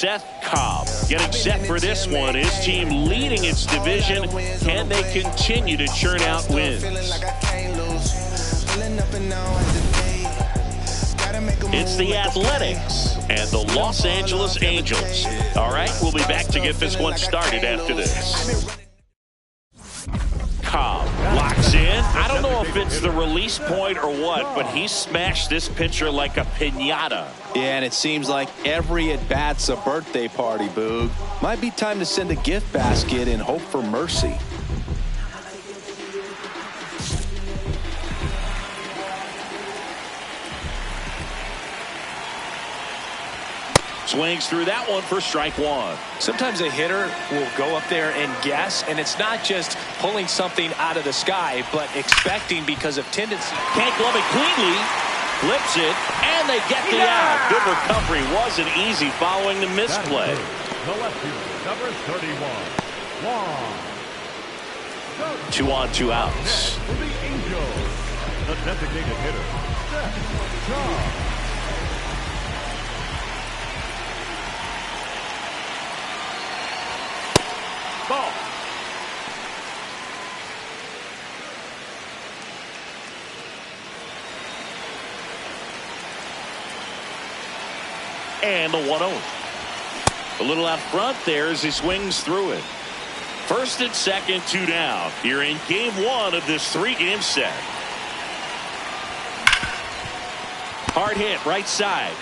Szen Cobb getting set for this one. His team leading its division. Can they continue to churn out wins? It's the Athletics and the Los Angeles Angels. All right, we'll be back to get this one started after this. Cobb locks in. I don't know if it's the release point or what, but he smashed this pitcher like a piñata. Yeah, and it seems like every at-bat's a birthday party, Boog. Might be time to send a gift basket and hope for mercy. Swings through that one for strike one. Sometimes a hitter will go up there and guess, and it's not just pulling something out of the sky, but expecting because of tendency. Can't glove it cleanly. Flips it, and they get the out. Good recovery. Wasn't easy following the misplay. The left fielder, number 31. 2 on, 2 outs. For the Angels, the designated hitter, Szen Cobb. Ball. And the 1-0. A little out front there as he swings through it. First and second, 2 down. Here in game 1 of this 3-game set. Hard hit, right side.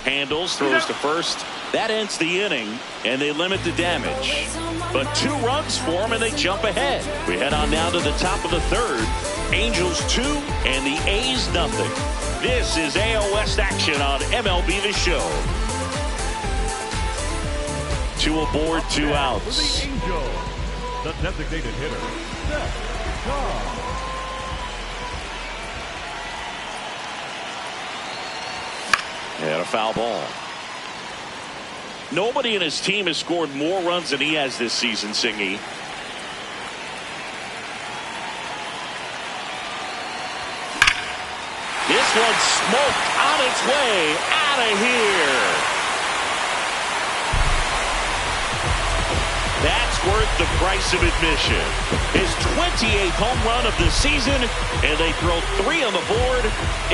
Handles, throws to first. That ends the inning, and they limit the damage. But 2 runs for them, and they jump ahead. We head on down to the top of the 3rd. Angels 2, and the A's nothing. This is AL West action on MLB The Show. 2 aboard, 2 outs. For the Angels, the designated hitter, Szen Cobb. And a foul ball. Nobody in his team has scored more runs than he has this season, Singy. This one's smoked on its way out of here. That's worth the price of admission. His 28th home run of the season, and they throw 3 on the board.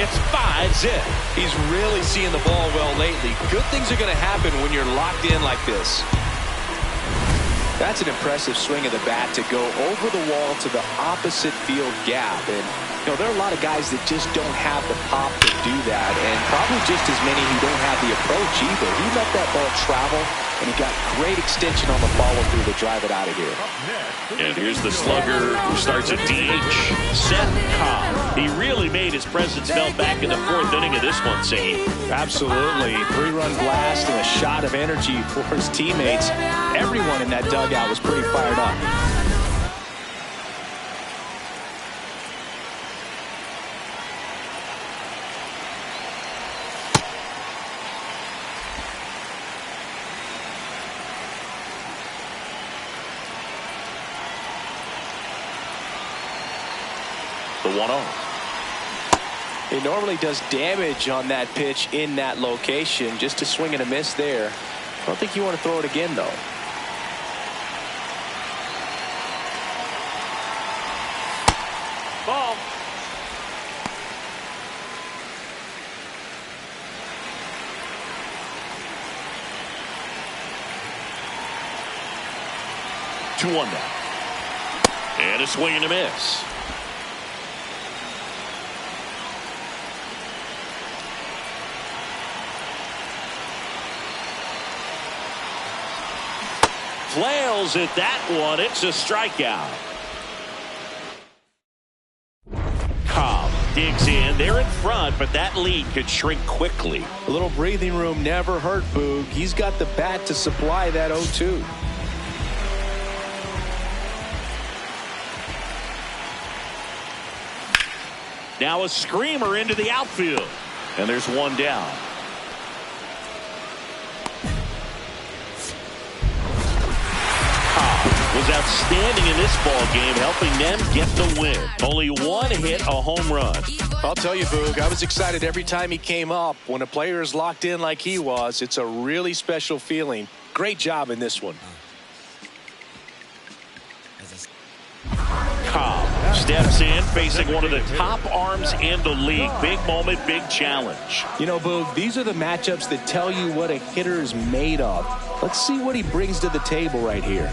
It's 5-zip. He's really seeing the ball well lately. Good things are going to happen when you're locked in like this. That's an impressive swing of the bat to go over the wall to the opposite field gap. And, you know, there are a lot of guys that just don't have the pop to do that, and probably just as many who don't have the approach either. He let that ball travel, and he got great extension on the follow-through to drive it out of here. And here's the slugger who starts at DH, Szen Cobb. He really made his presence felt back in the 4th inning of this one, Singy. Absolutely. 3-run blast and a shot of energy for his teammates. Everyone in that dugout was pretty fired up. The 1-0. He normally does damage on that pitch in that location. Just a swing and a miss there. I don't think you want to throw it again, though. Ball. Two one now. And a swing and a miss. Flails at that one. It's a strikeout. Cobb digs in. They're in front, but that lead could shrink quickly. A little breathing room never hurt, Boog. He's got the bat to supply that 0-2. Now a screamer into the outfield. And there's one down. Was outstanding in this ball game, helping them get the win. Only 1 hit, a home run. I'll tell you, Boog, I was excited every time he came up. When a player is locked in like he was, it's a really special feeling. Great job in this one. Cobb steps in, facing one of the top arms in the league. Big moment, big challenge. You know, Boog, these are the matchups that tell you what a hitter is made of. Let's see what he brings to the table right here.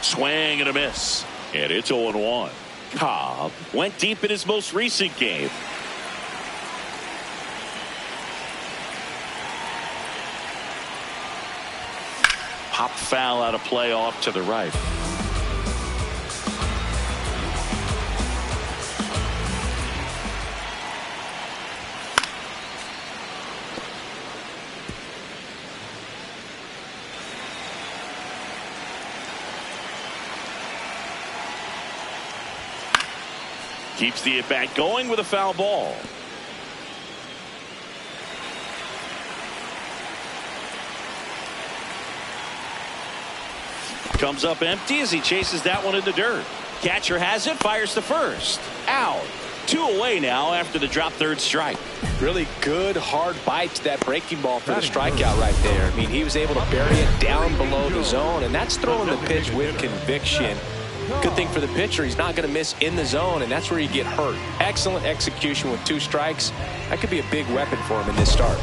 Swing and a miss. And it's 0-1. Cobb went deep in his most recent game. Pop foul out of play off to the right. Keeps the at-bat going with a foul ball. Comes up empty as he chases that one in the dirt. Catcher has it, fires to first. Out. 2 away now after the drop third strike. Really good hard bite to that breaking ball for the strikeout right there. I mean, he was able to bury it down below the zone, and that's throwing the pitch with conviction. Good thing for the pitcher, he's not going to miss in the zone, and that's where you get hurt. Excellent execution with 2 strikes. That could be a big weapon for him in this start.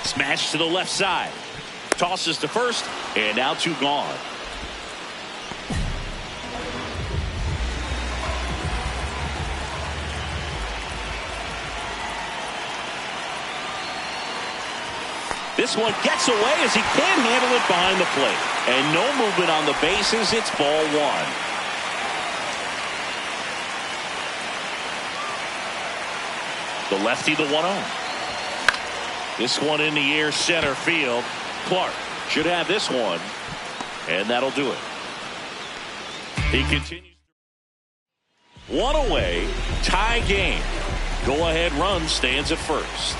Smash to the left side. Tosses to first, and now 2 gone. This one gets away as he can't handle it behind the plate. And no movement on the bases. It's ball 1. The lefty, the 1-0. This one in the air, center field. Clark should have this one. And that'll do it. He continues. 1 away. Tie game. Go-ahead run stands at first.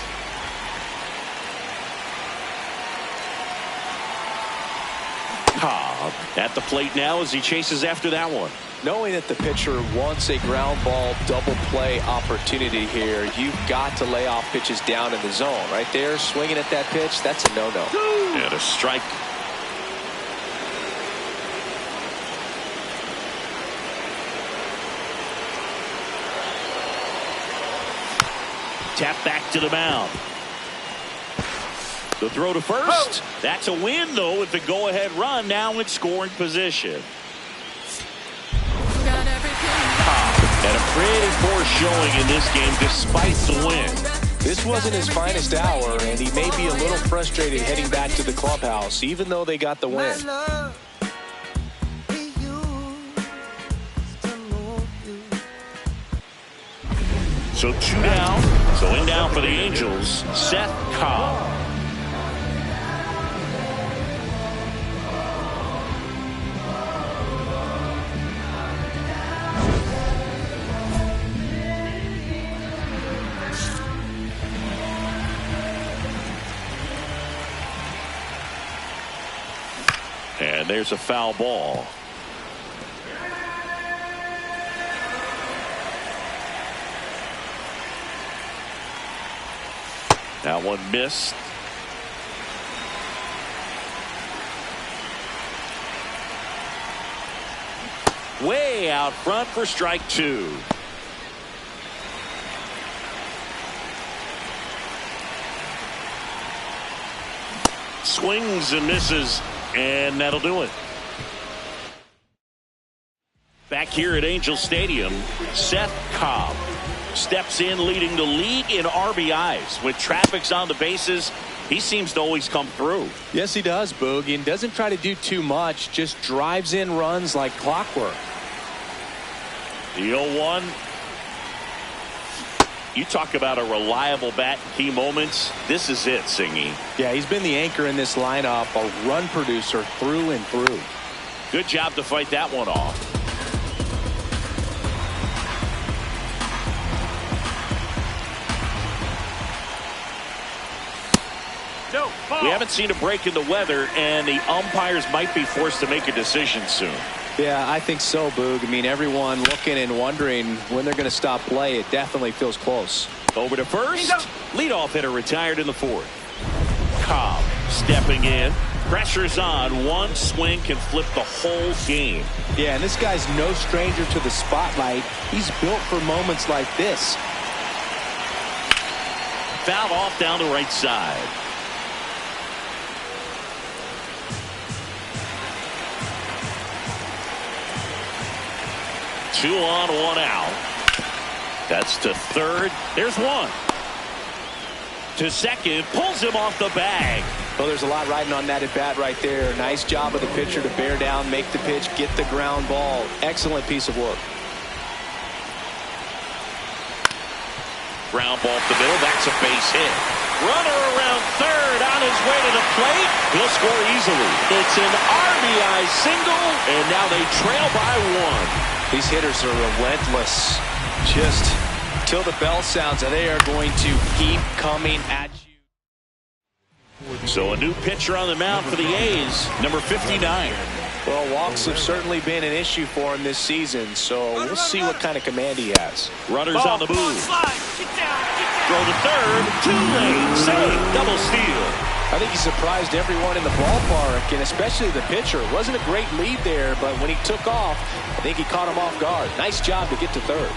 Cobb at the plate now as he chases after that one. Knowing that the pitcher wants a ground ball double play opportunity here, you've got to lay off pitches down in the zone. Right there, swinging at that pitch, that's a no-no. And a strike. Tap back to the mound. The throw to first. That's a win, though, with the go-ahead run now in scoring position. And a pretty poor showing in this game despite the win. This wasn't his finest hour, and he may be a little frustrated heading back to the clubhouse, even though they got the win. So 2 down. So in down for the Angels, Szen Cobb. And there's a foul ball. That one missed. Way out front for strike 2. Swings and misses, and that'll do it. Back here at Angels Stadium, Szen Cobb steps in, leading the league in RBIs. With traffic's on the bases, he seems to always come through. Yes, he does, Boog, and doesn't try to do too much, just drives in runs like clockwork. The 0-1. You talk about a reliable bat in key moments. This is it, Singy. Yeah, he's been the anchor in this lineup, a run producer through and through. Good job to fight that one off. We haven't seen a break in the weather, and the umpires might be forced to make a decision soon. Yeah, I think so, Boog. I mean, everyone looking and wondering when they're going to stop play. It definitely feels close. Over to first. Leadoff hitter retired in the fourth. Cobb stepping in. Pressure's on. One swing can flip the whole game. Yeah, and this guy's no stranger to the spotlight. He's built for moments like this. Fouled off down the right side. Two on, one out. That's to third. There's one. To second. Pulls him off the bag. Well, there's a lot riding on that at bat right there. Nice job of the pitcher to bear down, make the pitch, get the ground ball. Excellent piece of work. Ground ball up the middle. That's a base hit. Runner around third on his way to the plate. He'll score easily. It's an RBI single, and now they trail by one. These hitters are relentless. Just till the bell sounds, and they are going to keep coming at you. So a new pitcher on the mound for the A's, number 59. Well, walks have certainly been an issue for him this season, so we'll see what kind of command he has. Runners on the move. Throw to third. Too late. Save. Double steal. I think he surprised everyone in the ballpark, and especially the pitcher. It wasn't a great lead there, but when he took off, I think he caught him off guard. Nice job to get to third.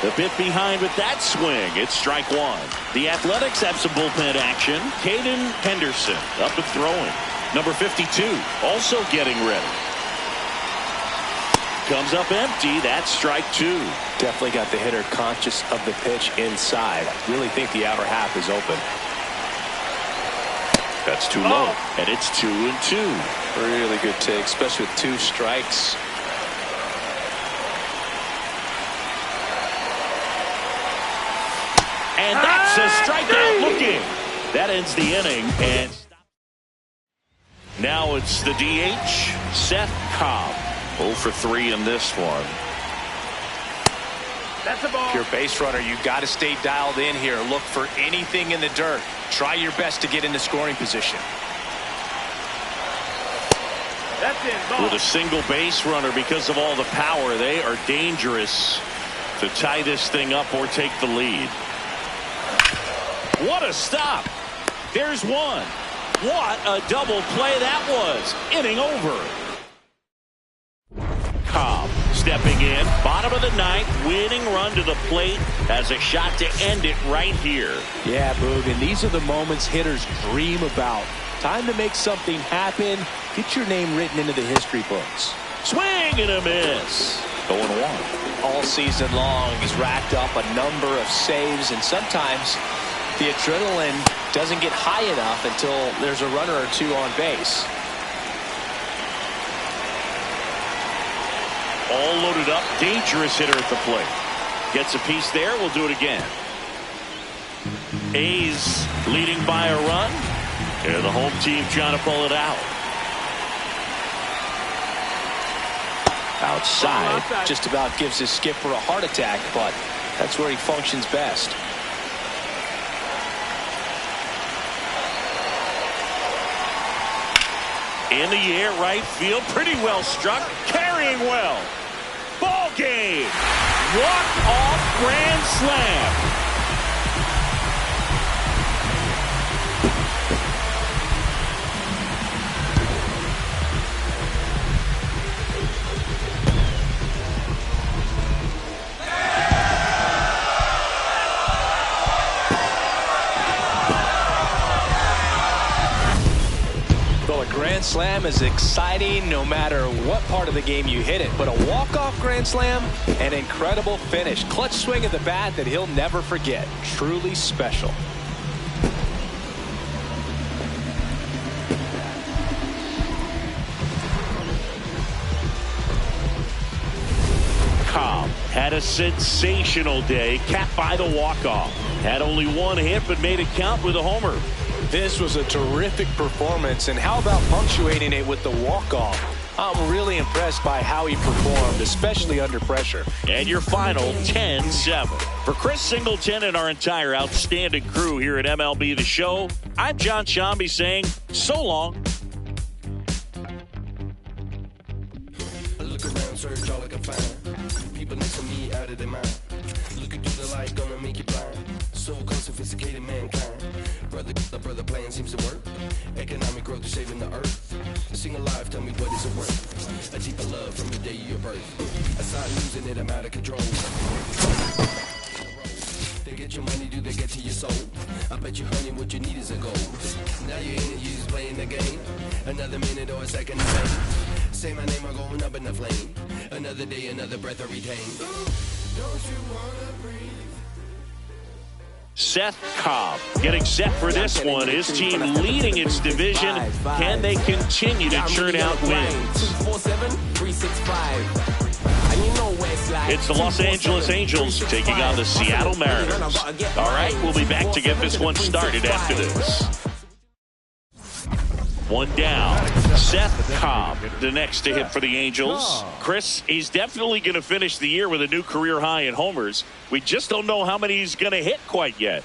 A bit behind with that swing. It's strike one. The Athletics have some bullpen action. Caden Henderson up and throwing. Number 52 also getting ready. Comes up empty. That's strike two. Definitely got the hitter conscious of the pitch inside. Really think the outer half is open. That's too low. And it's 2-2. Really good take, especially with two strikes. And that's a strikeout looking. That ends the inning. And now it's the DH, Szen Cobb. 0 for 3 in this one. That's a ball. If you're a base runner, you got to stay dialed in here. Look for anything in the dirt. Try your best to get into scoring position. That's it. Ball. With a single base runner, because of all the power, they are dangerous to tie this thing up or take the lead. What a stop. There's one. What a double play that was. Inning over. Cobb stepping in, bottom of the ninth, winning run to the plate, has a shot to end it right here. Yeah, Boog, and these are the moments hitters dream about. Time to make something happen. Get your name written into the history books. Swing and a miss. 0-1. All season long, he's racked up a number of saves, and sometimes the adrenaline doesn't get high enough until there's a runner or two on base. All loaded up, dangerous hitter at the plate. Gets a piece there, we'll do it again. A's leading by a run, and the home team trying to pull it out. Outside. Just about gives his skipper a heart attack, but that's where he functions best. In the air, right field, pretty well struck, carrying well. Ball game. Walk-off grand slam. slam is exciting no matter what part of the game you hit it. But a walk-off grand slam, an incredible finish. Clutch swing of the bat that he'll never forget. Truly special. Cobb had a sensational day, capped by the walk-off. Had only one hit, but made it count with a homer. This was a terrific performance, and how about punctuating it with the walk-off? I'm really impressed by how he performed, especially under pressure. And your final 10-7. For Chris Singleton and our entire outstanding crew here at MLB The Show, I'm John Shambi saying so long. Look around, search all I can find. People next to me out of their mind. Looking through the light, gonna make you blind. So sophisticated mankind. Brother plan seems to work. Economic growth is saving the earth. Sing alive, tell me what is it worth? A deeper love from the day of your birth. Aside losing it, I'm out of control. They get your money, do they get to your soul? I bet you, honey, what you need is a goal. Now you're in it, you just playing the game. Another minute or a second of fame. Say my name, I'm going up in the flame. Another day, another breath I retain. Don't you wanna breathe? Szen Cobb getting set for this one. His team leading its division. Can they continue to churn out wins? It's the Los Angeles Angels taking on the Seattle Mariners. All right, we'll be back to get this one started after this. One down. Szen Cobb, the next to hit for the Angels. Chris, he's definitely going to finish the year with a new career high in homers. We just don't know how many he's going to hit quite yet.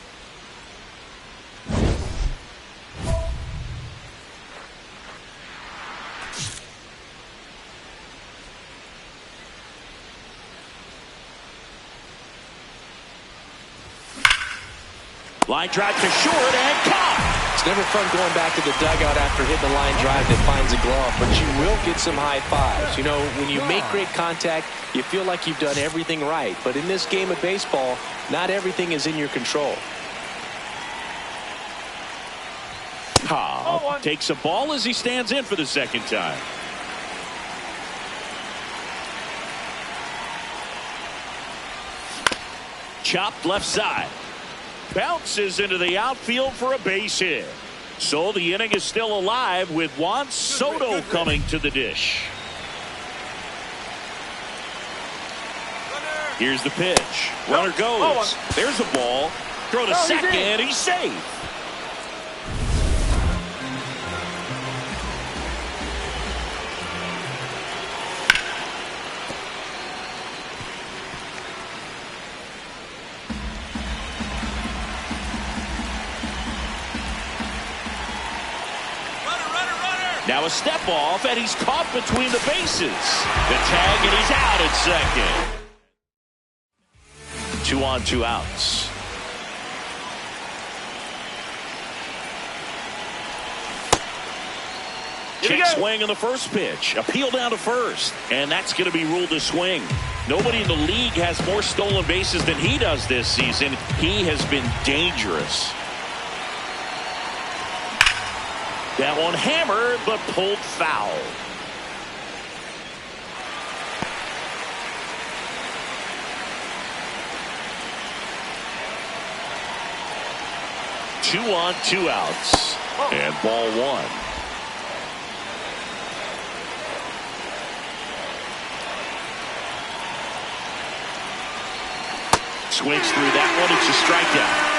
Line drive to short and caught. It's never fun going back to the dugout after hitting the line drive that finds a glove, but you will get some high fives. You know, when you make great contact, you feel like you've done everything right. But in this game of baseball, not everything is in your control. Cobb takes a ball as he stands in for the second time. Chopped left side. Bounces into the outfield for a base hit. So the inning is still alive with Juan Soto coming to the dish. Here's the pitch. Runner goes. There's a ball. Throw to second. He's safe. Now a step off, and he's caught between the bases. The tag, and he's out at second. 2 on, 2 outs. Check swing in the first pitch. Appeal down to first, and that's going to be ruled a swing. Nobody in the league has more stolen bases than he does this season. He has been dangerous. That one hammered, but pulled foul. Two on, 2 outs. And ball 1. Swings through that one. It's a strikeout.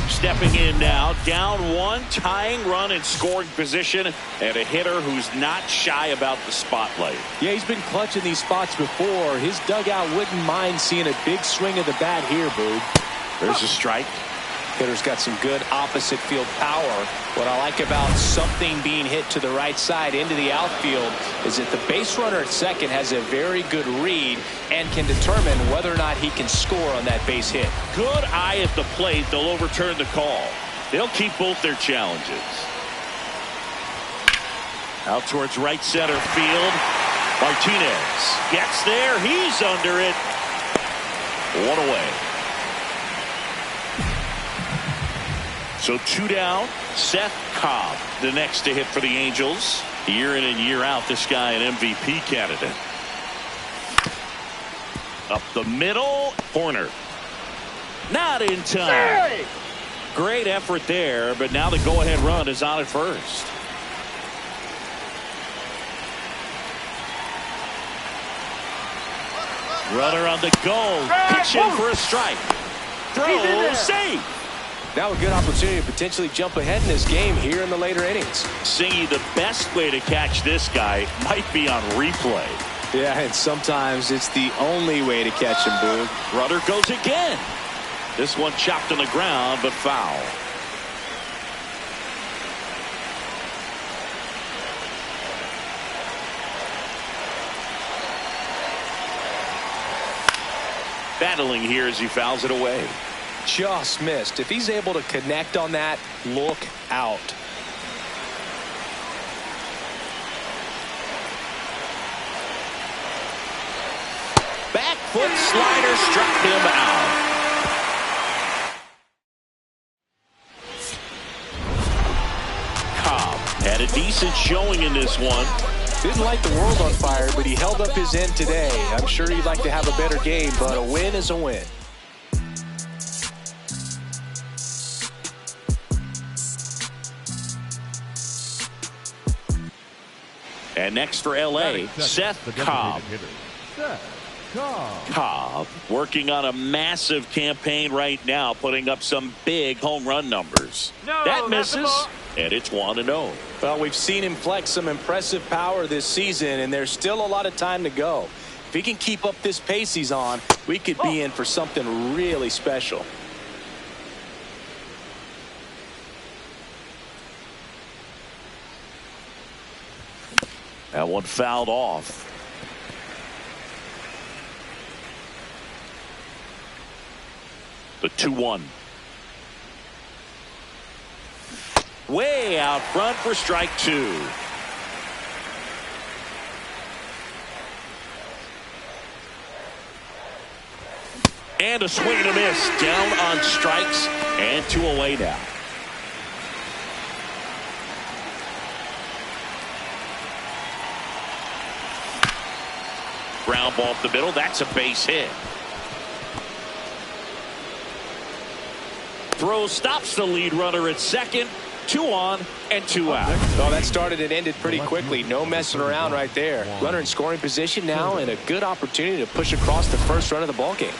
Stepping in now, down 1, tying run in scoring position, and a hitter who's not shy about the spotlight. Yeah, he's been clutching these spots before. His dugout wouldn't mind seeing a big swing of the bat here, Boog. There's a strike. Hitter's got some good opposite field power. What I like about something being hit to the right side into the outfield is that the base runner at second has a very good read and can determine whether or not he can score on that base hit. Good eye at the plate. They'll overturn the call. They'll keep both their challenges. Out towards right center field. Martinez gets there. He's under it. 1 away. So 2 down. Szen Cobb, the next to hit for the Angels. Year in and year out, this guy an MVP candidate. Up the middle, corner. Not in time. Great effort there, but now the go-ahead run is on at first. Runner on the go. Pitch in for a strike. Throw, save. Now a good opportunity to potentially jump ahead in this game here in the later innings. Singy, the best way to catch this guy might be on replay. Yeah, and sometimes it's the only way to catch him, Boog. Runner goes again. This one chopped on the ground, but foul. Battling here as he fouls it away. Just missed. If he's able to connect on that, look out. Back foot slider struck him out. Cobb had a decent showing in this one. Didn't light the world on fire, but he held up his end today. I'm sure he'd like to have a better game, but a win is a win. And next for L.A., Szen Cobb. Cobb working on a massive campaign right now, putting up some big home run numbers. That misses, and it's 1-0. Well, we've seen him flex some impressive power this season, and there's still a lot of time to go. If he can keep up this pace he's on, we could be in for something really special. That one fouled off. The 2-1. Way out front for strike 2. And a swing and a miss. Down on strikes and 2 away now. Ground ball up the middle. That's a base hit. Throw stops the lead runner at second. 2 on and 2 out. Oh, that started and ended pretty quickly. No messing around right there. Runner in scoring position now, and a good opportunity to push across the first run of the ballgame.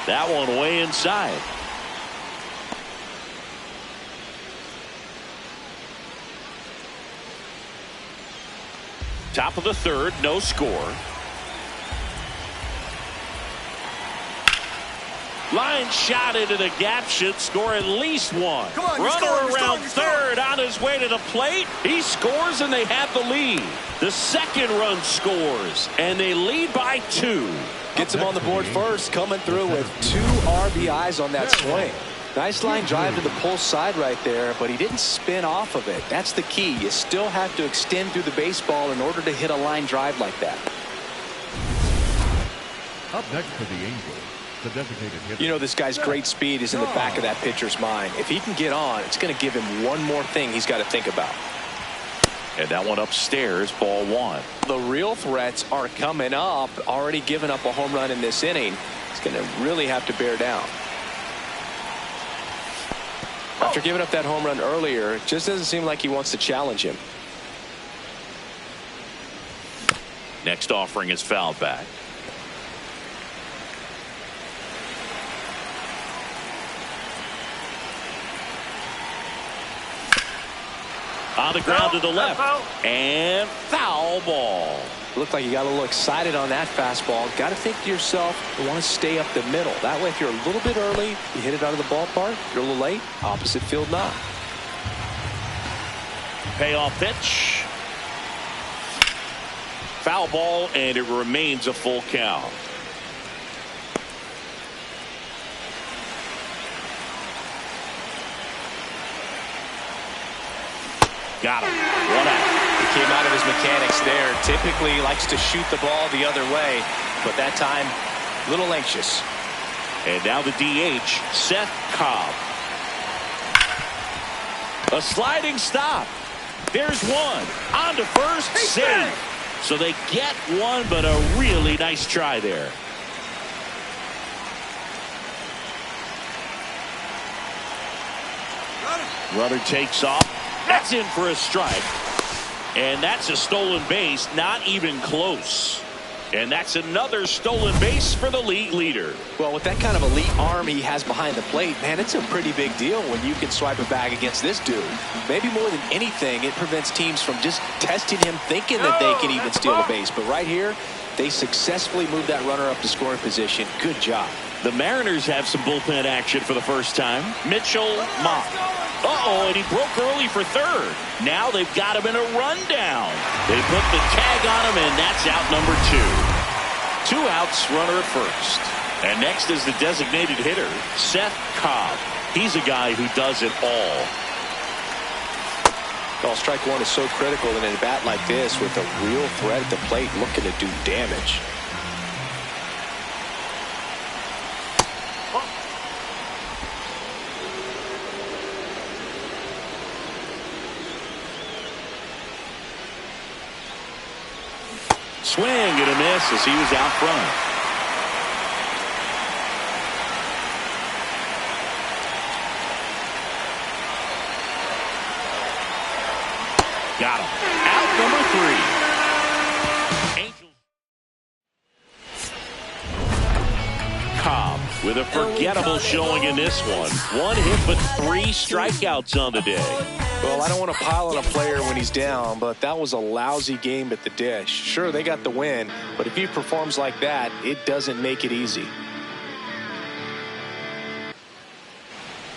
That one way inside. Top of the third, no score. Line shot into the gap, should score at least 1. Runner around third on his way to the plate. He scores and they have the lead. The second run scores and they lead by 2. Gets him on the board first, coming through with 2 RBIs on that swing. Nice line drive to the pull side right there, but he didn't spin off of it. That's the key. You still have to extend through the baseball in order to hit a line drive like that. Up next for the Angels, the designated hitter. You know, this guy's great speed is in the back of that pitcher's mind. If he can get on, it's going to give him one more thing he's got to think about. And that one upstairs, ball 1. The real threats are coming up. Already given up a home run in this inning. He's going to really have to bear down. After giving up that home run earlier, it just doesn't seem like he wants to challenge him. Next offering is fouled back. On the ground to the left. And foul ball. Looked like you got a little excited on that fastball. Got to think to yourself, you want to stay up the middle. That way, if you're a little bit early, you hit it out of the ballpark. If you're a little late, opposite field not. Payoff pitch. Foul ball, and it remains a full count. Got him. 1 out. He came out of his mechanics there. Typically likes to shoot the ball the other way. but that time a little anxious. And now the DH, Szen Cobb. A sliding stop. There's one. On to first. Save. So they get one, but a really nice try there. Runner takes off. That's in for a strike. And that's a stolen base. Not even close. And that's another stolen base for the league leader. Well, with that kind of elite arm he has behind the plate, man, it's a pretty big deal when you can swipe a bag against this dude. Maybe more than anything, it prevents teams from just testing him, thinking that they can even steal a base. But right here, they successfully moved that runner up to scoring position. Good job. The Mariners have some bullpen action for the first time. Mitchell Mock. Uh-oh, and he broke early for third. Now they've got him in a rundown. They put the tag on him, and that's out number 2. 2 outs, runner at first. And next is the designated hitter, Szen Cobb. He's a guy who does it all. Well, strike one is so critical in a bat like this with a real threat at the plate looking to do damage. Swing and a miss as he was out front. Got him. Out number 3. Angels. Cobb with a forgettable showing in this one. 1 hit but 3 strikeouts on the day. Well, I don't want to pile on a player when he's down, but that was a lousy game at the dish. Sure, they got the win, but if he performs like that, it doesn't make it easy.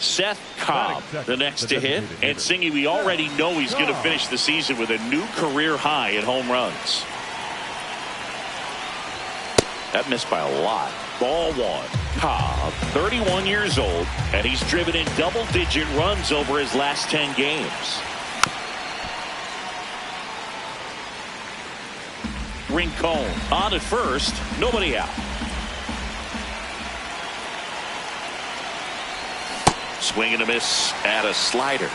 Szen Cobb, the next to hit. And Singy, we already know he's going to finish the season with a new career high in home runs. That missed by a lot. Ball 1. Cobb, 31 years old, and he's driven in double-digit runs over his last 10 games. Rincon on at first, nobody out. Swing and a miss at a slider.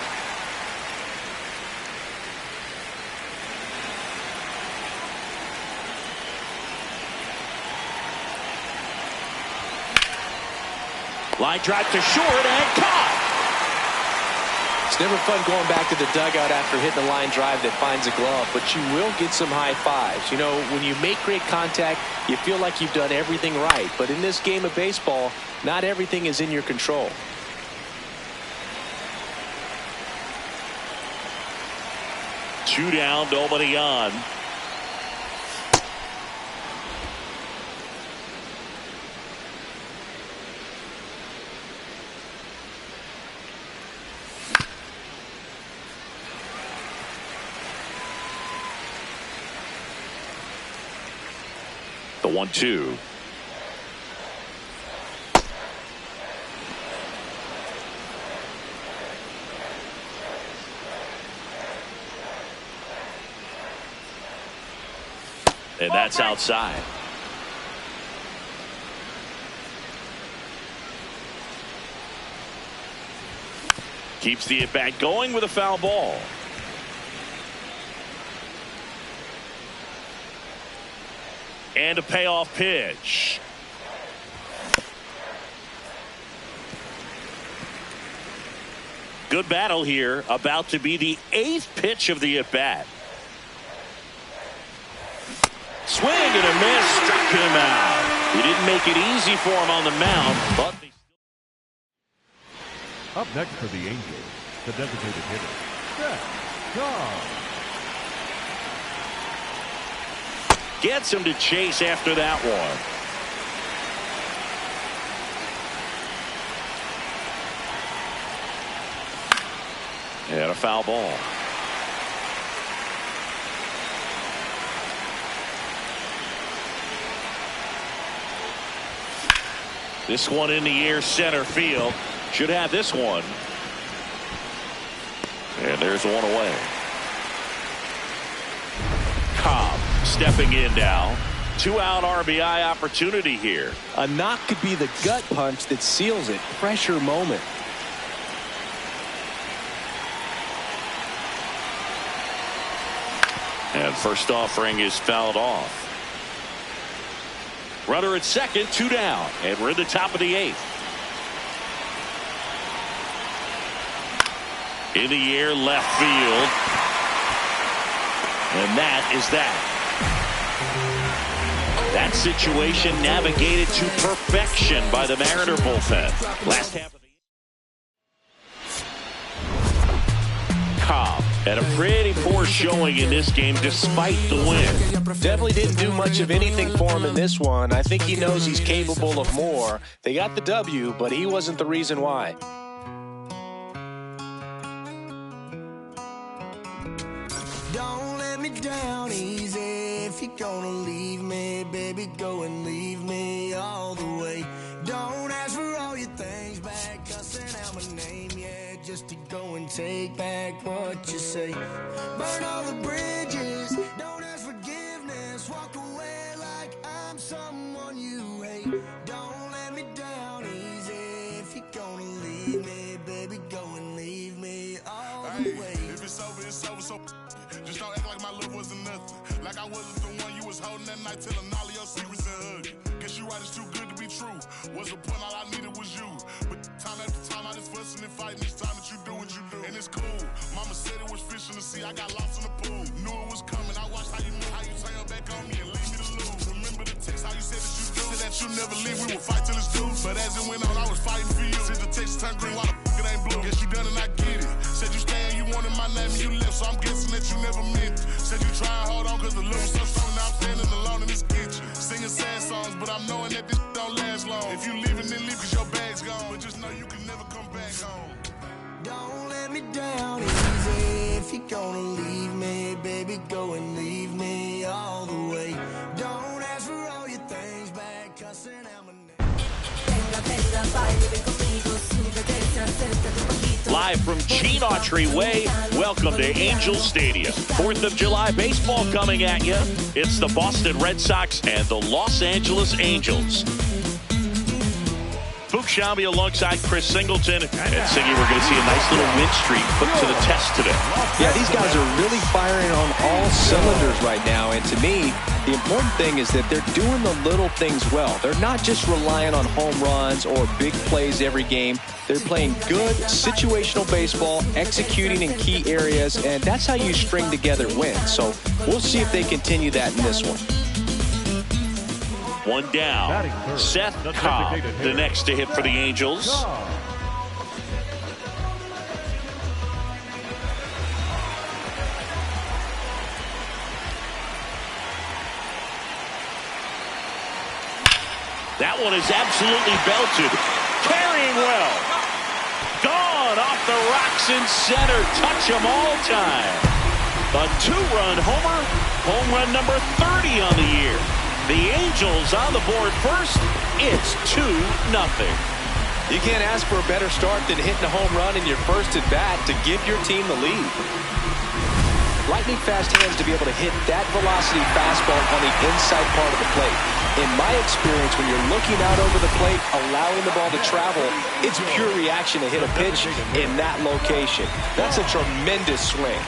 Line drive to short and caught. It's never fun going back to the dugout after hitting a line drive that finds a glove, but you will get some high fives. You know, when you make great contact, you feel like you've done everything right. But in this game of baseball, not everything is in your control. Two down, nobody on. The 1-2. And that's outside. Keeps the at-bat going with a foul ball. And a payoff pitch. Good battle here. About to be the 8th pitch of the at-bat. Swing and a miss. Struck him out. He didn't make it easy for him on the mound. But up next for the Angels, the designated hitter, Szen Cobb. Gets him to chase after that one. And a foul ball. This one in the air, center field. Should have this one. And there's one away. Cobb stepping in now. Two-out RBI opportunity here. A knock could be the gut punch that seals it. Pressure moment. And first offering is fouled off. Runner at second, 2 down, and we're in the top of the 8th. In the air, left field. And that is that. That situation navigated to perfection by the Mariner bullpen. Last half of the Cobb had a pretty poor showing in this game despite the win. Definitely didn't do much of anything for him in this one. I think he knows he's capable of more. They got the W, but he wasn't the reason why. Don't let me down easy. If you're gonna leave me, baby, go and leave me all the way. Don't ask for all your things back, cussing out my name, yeah, just to go and take back what you say. Burn all the bridges, don't ask forgiveness, walk away like I'm someone you hate. Don't let me down easy. If you're gonna leave me, baby, go and leave me all the way. If it's over, it's over, so just don't act like my love wasn't nothing. Like I wasn't the one you was holding that night, telling all of your secrets and hugging. Guess you right, it's too good to be true. What's the point? All I needed was you. But time after time, I just fussing and fighting each time that you do what you do. And it's cool. Mama said it was fish in the sea. I got lost in the pool. Knew it was coming. I watched how you move, how you turn your back on me and leave me to lose. Remember the text, how you said that you do. Said that you never leave. We would fight till it's due. But as it went on, I was fighting for you. Since the text turned green, why the fuck it ain't blue? Guess you done and I get it. Said you stay and you wanted my name and you left, so I'm guessing that you never meant it. Said you try and hold on cause the love was so strong. Now I'm standing alone in this kitchen, singing sad songs, but I'm knowing that this don't last long. If you leaving, then leave cause your bag's gone, but just know you can never come back home. Don't let me down easy. If you're gonna leave me, baby, go and leave me all the way. Don't ask for all your things back, cussing out my name. Live from Gene Autry Way, welcome to Angels Stadium. 4th of July baseball coming at you. It's the Boston Red Sox and the Los Angeles Angels. Fuchs Shambi alongside Chris Singleton. And Siggy, we're going to see a nice little win streak put to the test today. Yeah, these guys are really firing on all cylinders right now. And to me, the important thing is that they're doing the little things well. They're not just relying on home runs or big plays every game. They're playing good situational baseball, executing in key areas, and that's how you string together wins. So we'll see if they continue that in this one. One down. Szen Cobb, the next to hit for the Angels. That one is absolutely belted. Carrying well. Gone off the rocks in center. Touch 'em all time. A 2-run homer. Home run number 30 on the year. The Angels on the board first. It's 2-0. You can't ask for a better start than hitting a home run in your first at bat to give your team the lead. Lightning fast hands to be able to hit that velocity fastball on the inside part of the plate. In my experience, when you're looking out over the plate, allowing the ball to travel, it's pure reaction to hit a pitch in that location. That's a tremendous swing.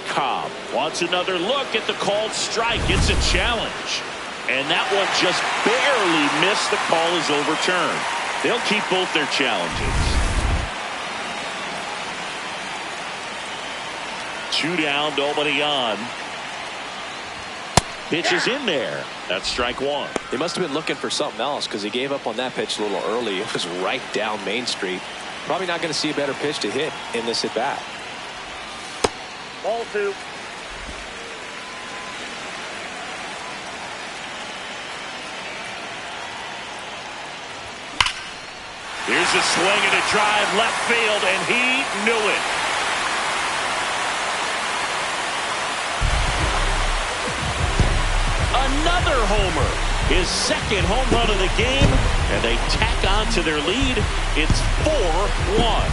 Cobb wants another look at the called strike. It's a challenge. And that one just barely missed. The call is overturned. They'll keep both their challenges. 2 down, nobody on. Pitch is in there. That's strike 1. They must have been looking for something else because he gave up on that pitch a little early. It was right down Main Street. Probably not going to see a better pitch to hit in this at bat. Ball 2. Here's a swing and a drive left field, and he knew it. Another homer. His second home run of the game, and they tack on to their lead. It's 4-1.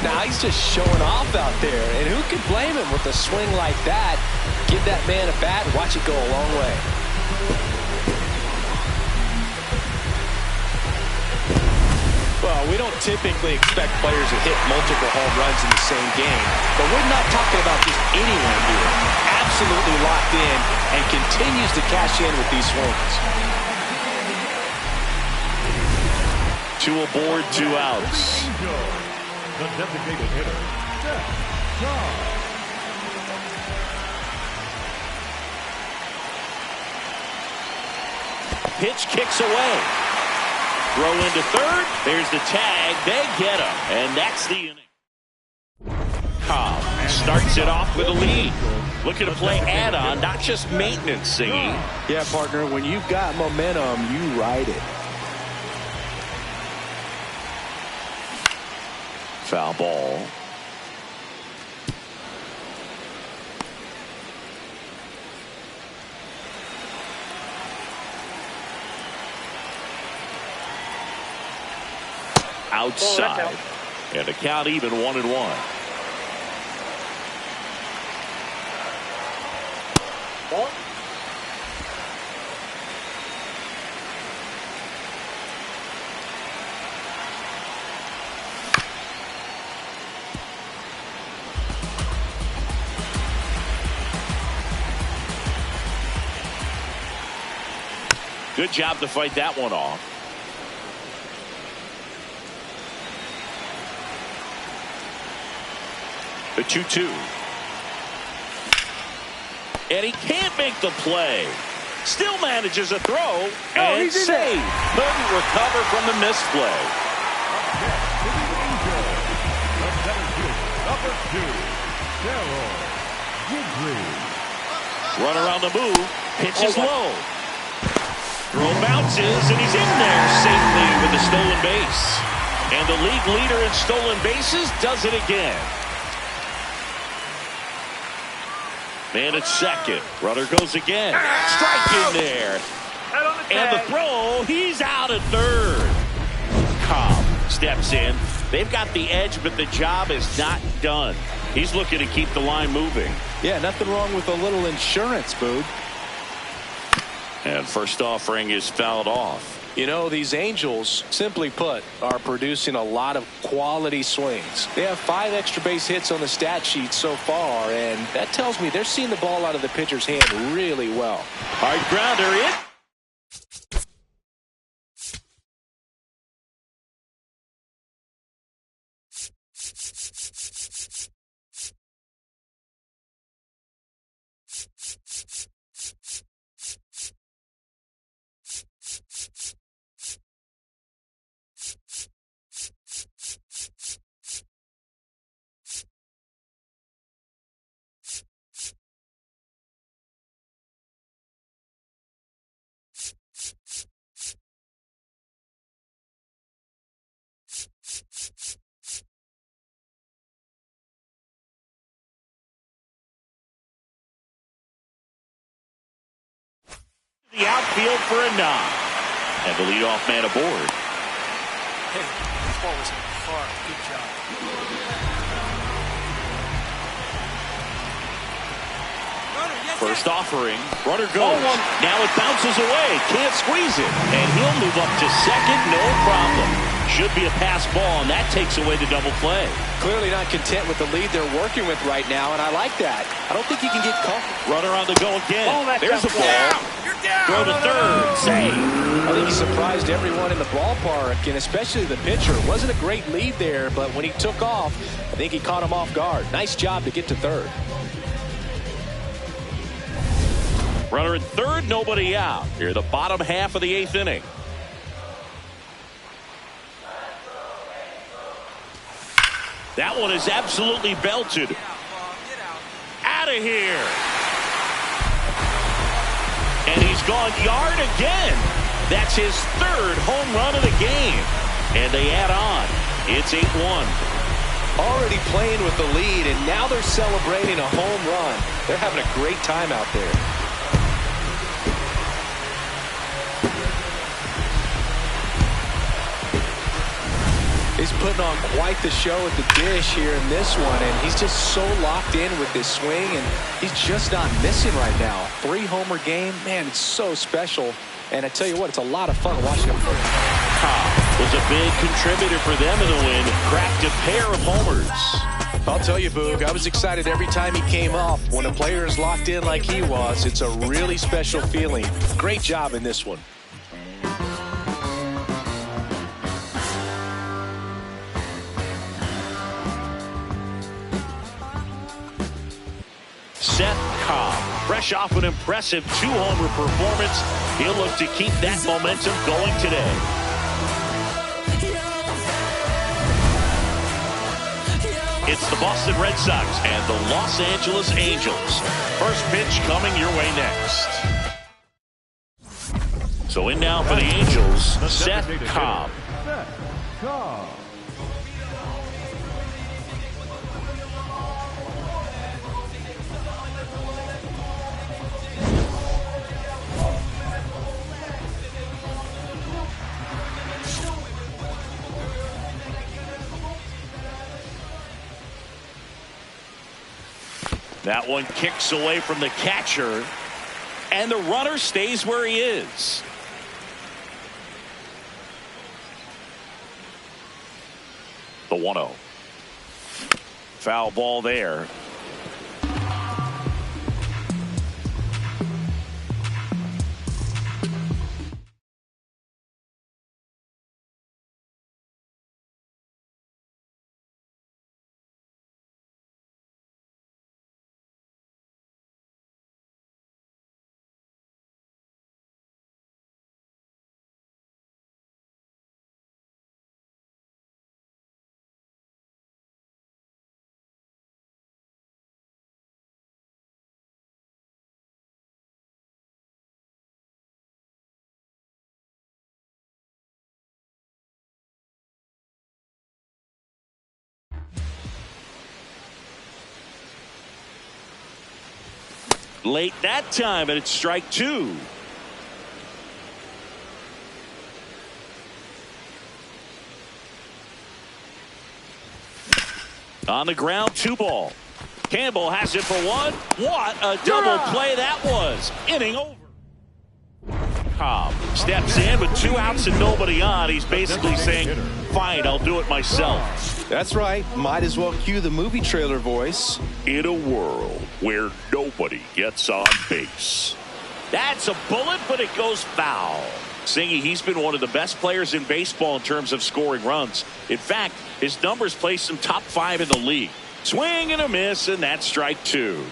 Now he's just showing off out there, and who can blame him with a swing like that? Give that man a bat and watch it go a long way. Well, we don't typically expect players to hit multiple home runs in the same game, but we're not talking about just anyone here. Absolutely locked in and continues to cash in with these swings. 2 aboard, 2 outs. The designated hitter, Szen Cobb. Pitch kicks away. Throw into third. There's the tag. They get him. And that's the inning. Cobb starts it off with a lead. Looking to play add-on, not just maintenance, Zingy. Yeah, partner, when you've got momentum, you ride it. Foul ball. Outside. And the count even 1-1. Good job to fight that one off. The 2-2. And he can't make the play. Still manages a throw and save. Couldn't recover from the missed play. Number 2, Steroid. Runner on the move. Pitch is low. Throw bounces, and he's in there safely with the stolen base. And the league leader in stolen bases does it again. Man at second. Runner goes again. Strike in there. And the throw, he's out at third. Cobb steps in. They've got the edge, but the job is not done. He's looking to keep the line moving. Yeah, nothing wrong with a little insurance, Boog. And first offering is fouled off. You know, these Angels, simply put, are producing a lot of quality swings. They have 5 extra base hits on the stat sheet so far, and that tells me they're seeing the ball out of the pitcher's hand really well. Hard grounder in. The outfield for a knock. And the leadoff man aboard. Hey, this ball was hard. Good job. First offering. Runner goes. Now it bounces away. Can't squeeze it. And he'll move up to second. No problem. Should be a pass ball, and that takes away the double play. Clearly not content with the lead they're working with right now, and I like that. I don't think he can get comfortable. Runner on the go again. There's a ball. Throw to third. Save. I think he surprised everyone in the ballpark, and especially the pitcher. It wasn't a great lead there, but when he took off, I think he caught him off guard. Nice job to get to third. Runner at third, nobody out. Here, the bottom half of the 8th inning. That one is absolutely belted. Out of here. And he's gone yard again. That's his 3rd home run of the game. And they add on. It's 8-1. Already playing with the lead, and now they're celebrating a home run. They're having a great time out there. They is putting on quite the show at the dish here in this one, and he's just so locked in with this swing, and he's just not missing right now. 3-homer game, man, it's so special. And I tell you what, it's a lot of fun watching him play. Cobb was a big contributor for them in the win, cracked a pair of homers. I'll tell you, Boog, I was excited every time he came off. When a player is locked in like he was, it's a really special feeling. Great job in this one. Szen Cobb, fresh off an impressive 2-homer performance, he'll look to keep that momentum going today. It's the Boston Red Sox and the Los Angeles Angels. First pitch coming your way next. So in now for the Angels, Szen Cobb. Szen Cobb. That one kicks away from the catcher, and the runner stays where he is. The 1-0. Foul ball there. Late that time, and it's strike 2. On the ground, 2 ball. Campbell has it for 1. What a double play that was. Inning over. Cobb steps in with 2 outs and nobody on. He's basically saying, fine, I'll do it myself. That's right. Might as well cue the movie trailer voice. In a world where nobody gets on base. That's a bullet, but it goes foul. Singy, he's been one of the best players in baseball in terms of scoring runs. In fact, his numbers place him top 5 in the league. Swing and a miss, and that's strike 2.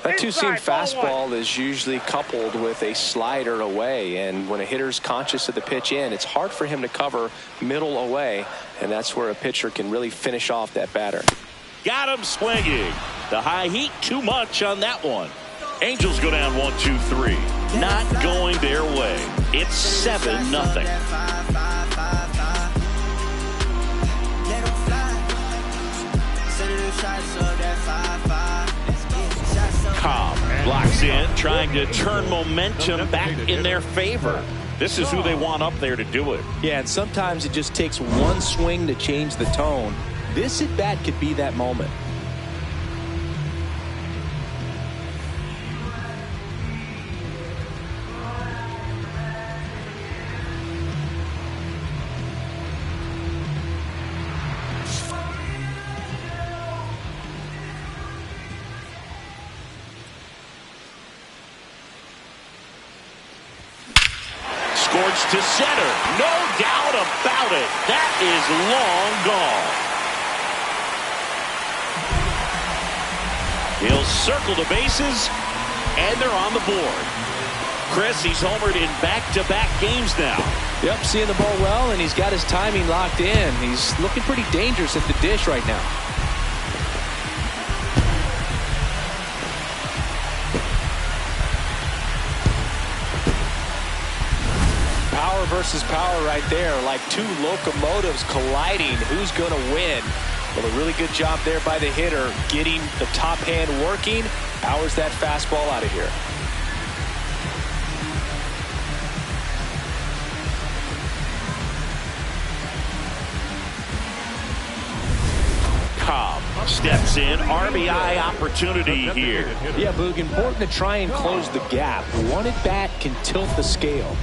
That two-seam fastball is usually coupled with a slider away, and when a hitter's conscious of the pitch in, it's hard for him to cover middle away, and that's where a pitcher can really finish off that batter. Got him swinging. The high heat too much on that one. Angels go down 1-2-3. Not going their way. It's 7-0. Cobb blocks in, trying to turn momentum back in their favor. This is who they want up there to do it. Yeah, and sometimes it just takes one swing to change the tone. This at bat could be that moment. Scorched to center. No doubt about it. That is long gone. He'll circle the bases, and they're on the board. Chris, he's homered in back-to-back games now. Yep, seeing the ball well, and he's got his timing locked in. He's looking pretty dangerous at the dish right now. Power versus power right there, like two locomotives colliding. Who's going to win? Well, a really good job there by the hitter, getting the top hand working. Powers that fastball out of here. Cobb steps in. RBI opportunity here. Yeah, Boog, important to try and close the gap. One at bat can tilt the scale.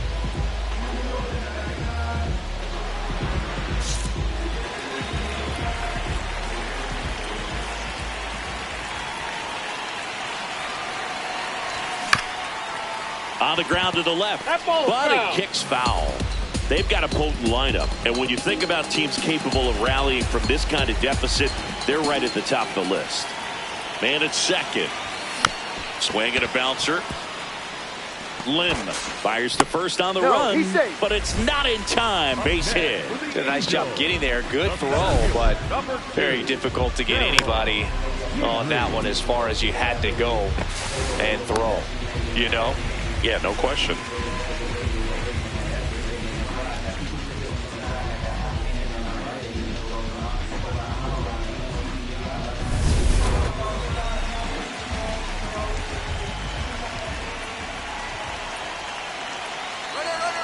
On the ground to the left, but it kicks foul. They've got a potent lineup, and when you think about teams capable of rallying from this kind of deficit, they're right at the top of the list. Man at second. Swing and a bouncer. Lim fires to first on the run, but it's not in time. Base hit. Did a nice job getting there. Good throw, but very difficult to get anybody on that one as far as you had to go and throw. You know? Yeah, no question.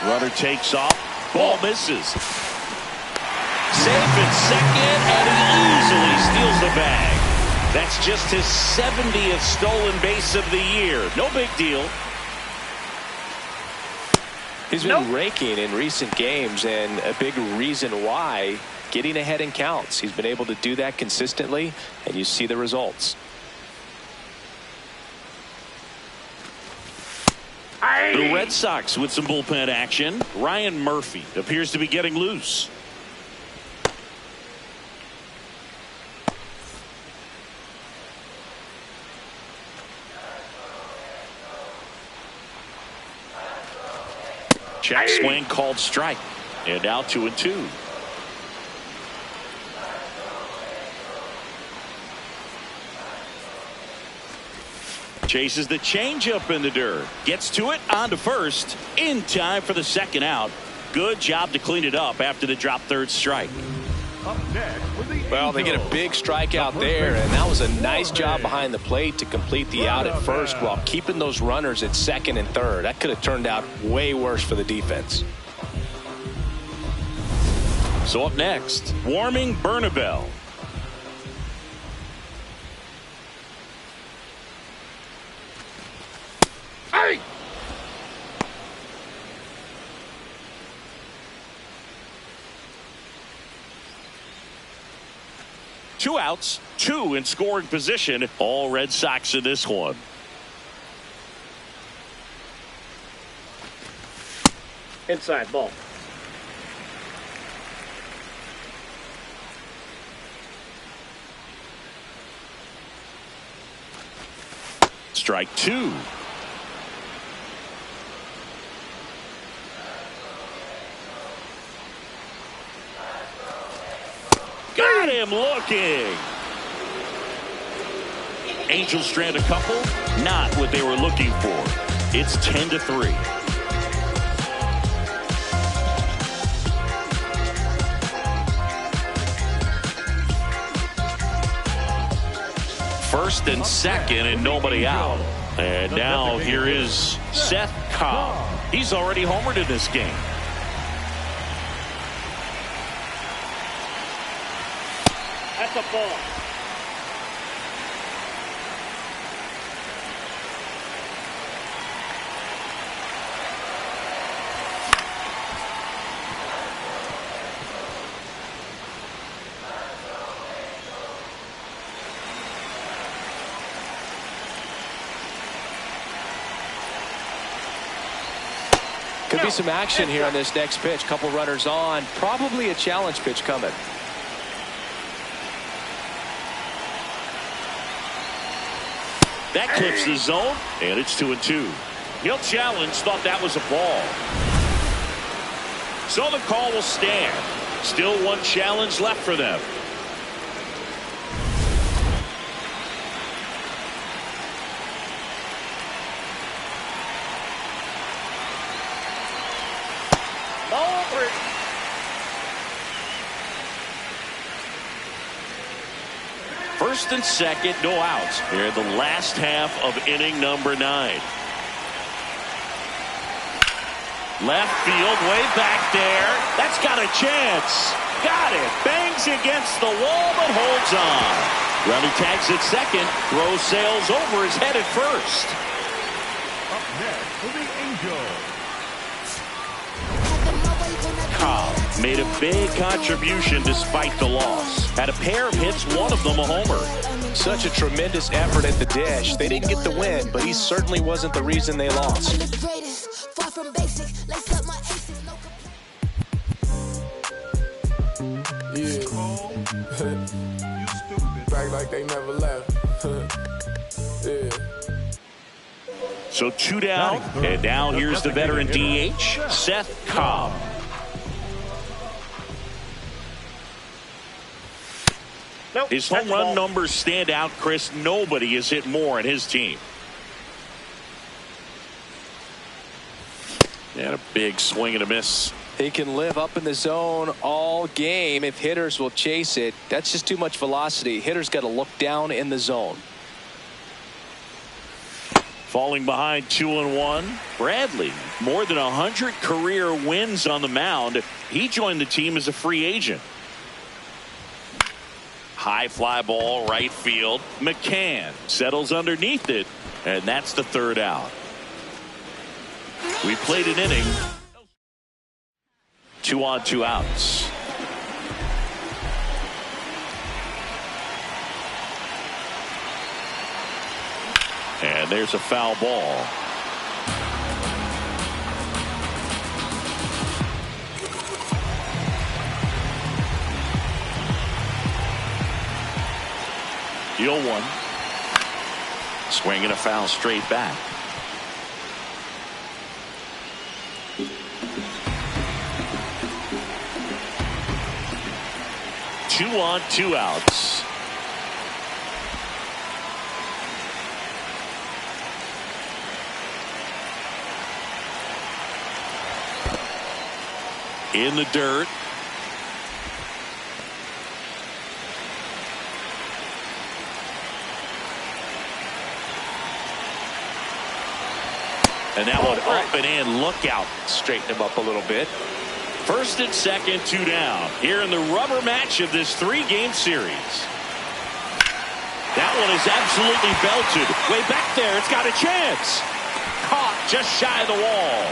Runner takes off. Ball misses. Safe at second, and he easily steals the bag. That's just his 70th stolen base of the year. No big deal. He's been raking in recent games, and a big reason why, getting ahead in counts. He's been able to do that consistently, and you see the results. The Red Sox with some bullpen action. Ryan Murphy appears to be getting loose. Check swing called strike. And now 2-2. Chases the changeup in the dirt. Gets to it on to first. In time for the second out. Good job to clean it up after the drop third strike. Well, they get a big strikeout there, and that was a nice job behind the plate to complete the out at first while keeping those runners at second and third. That could have turned out way worse for the defense. So up next, Warming Bernabel. Hey! Two outs, two in scoring position. All Red Sox in this one. Inside ball. Strike two. Got him looking. Angels strand a couple. Not what they were looking for. It's 10-3. First and second and nobody out. And now here is Szen Cobb. He's already homered in this game. That's a ball. Could be some action here on this next pitch. Couple runners on. Probably a challenge pitch coming. That clips the zone, and it's 2-2. He'll challenge, thought that was a ball. So the call will stand. Still one challenge left for them. First and second, no outs. Here in the last half of inning number 9. Left field, way back there. That's got a chance. Got it. Bangs against the wall, but holds on. Runner tags at second. Throw sails over his head at first. Up next for the Angels. Cobb made a big contribution despite the loss. Had a pair of hits, one of them a homer. Such a tremendous effort at the dish. They didn't get the win, but he certainly wasn't the reason they lost. Yeah. Back like they never left. Yeah. So 2 down, and now here's the veteran DH, Szen Cobb. His home run numbers stand out, Chris. Nobody has hit more in his team. And a big swing and a miss. He can live up in the zone all game if hitters will chase it. That's just too much velocity. Hitters got to look down in the zone. Falling behind 2-1. Bradley, more than 100 career wins on the mound. He joined the team as a free agent. High fly ball, right field. McCann settles underneath it, and that's the 3rd out. We played an inning. 2 on, 2 outs. And there's a foul ball. The 0-1. Swing and a foul straight back. Two on, 2 outs. In the dirt. And that one up and in. Look out. Straighten him up a little bit. First and second, 2 down. Here in the rubber match of this 3-game series. That one is absolutely belted. Way back there. It's got a chance. Caught just shy of the wall.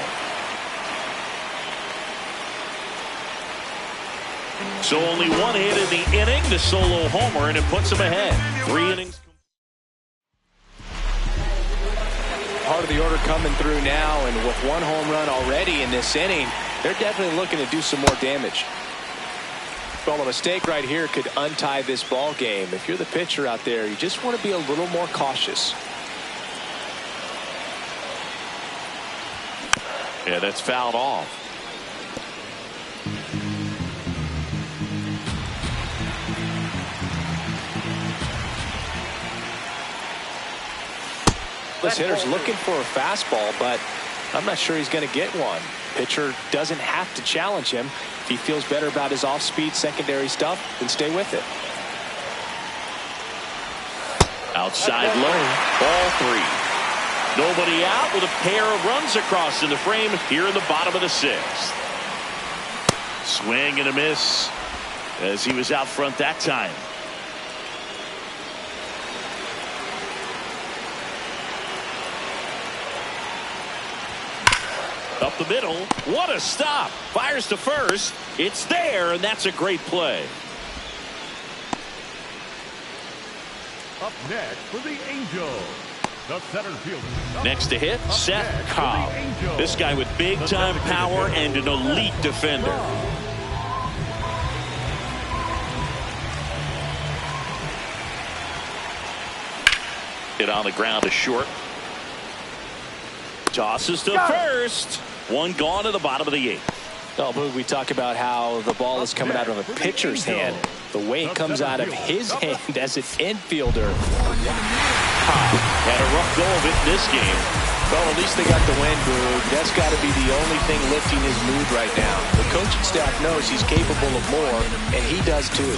So only 1 hit in the inning. The solo homer, and it puts him ahead. 3 innings. Part of the order coming through now, and with 1 home run already in this inning, they're definitely looking to do some more damage. Well, a mistake right here could untie this ball game. If you're the pitcher out there, you just want to be a little more cautious. Yeah, that's fouled off. This hitter's looking for a fastball, but I'm not sure he's going to get one. Pitcher doesn't have to challenge him. If he feels better about his off-speed secondary stuff, then stay with it. Outside low, ball 3. Nobody out with a pair of runs across in the frame here in the bottom of the 6th. Swing and a miss as he was out front that time. Up the middle. What a stop. Fires to first. It's there, and that's a great play. Up next for the Angels, the center fielder. Next to hit, Szen Cobb. This guy with big-time power and an elite defender. Hit on the ground to short. Tosses to first. One gone to the bottom of the 8th. Oh, Boog, we talk about how the ball is coming out of a pitcher's hand. The way it comes out of his hand as an infielder. Cobb had a rough go of it in this game. Well, at least they got the win, Boog. That's got to be the only thing lifting his mood right now. The coaching staff knows he's capable of more, and he does too.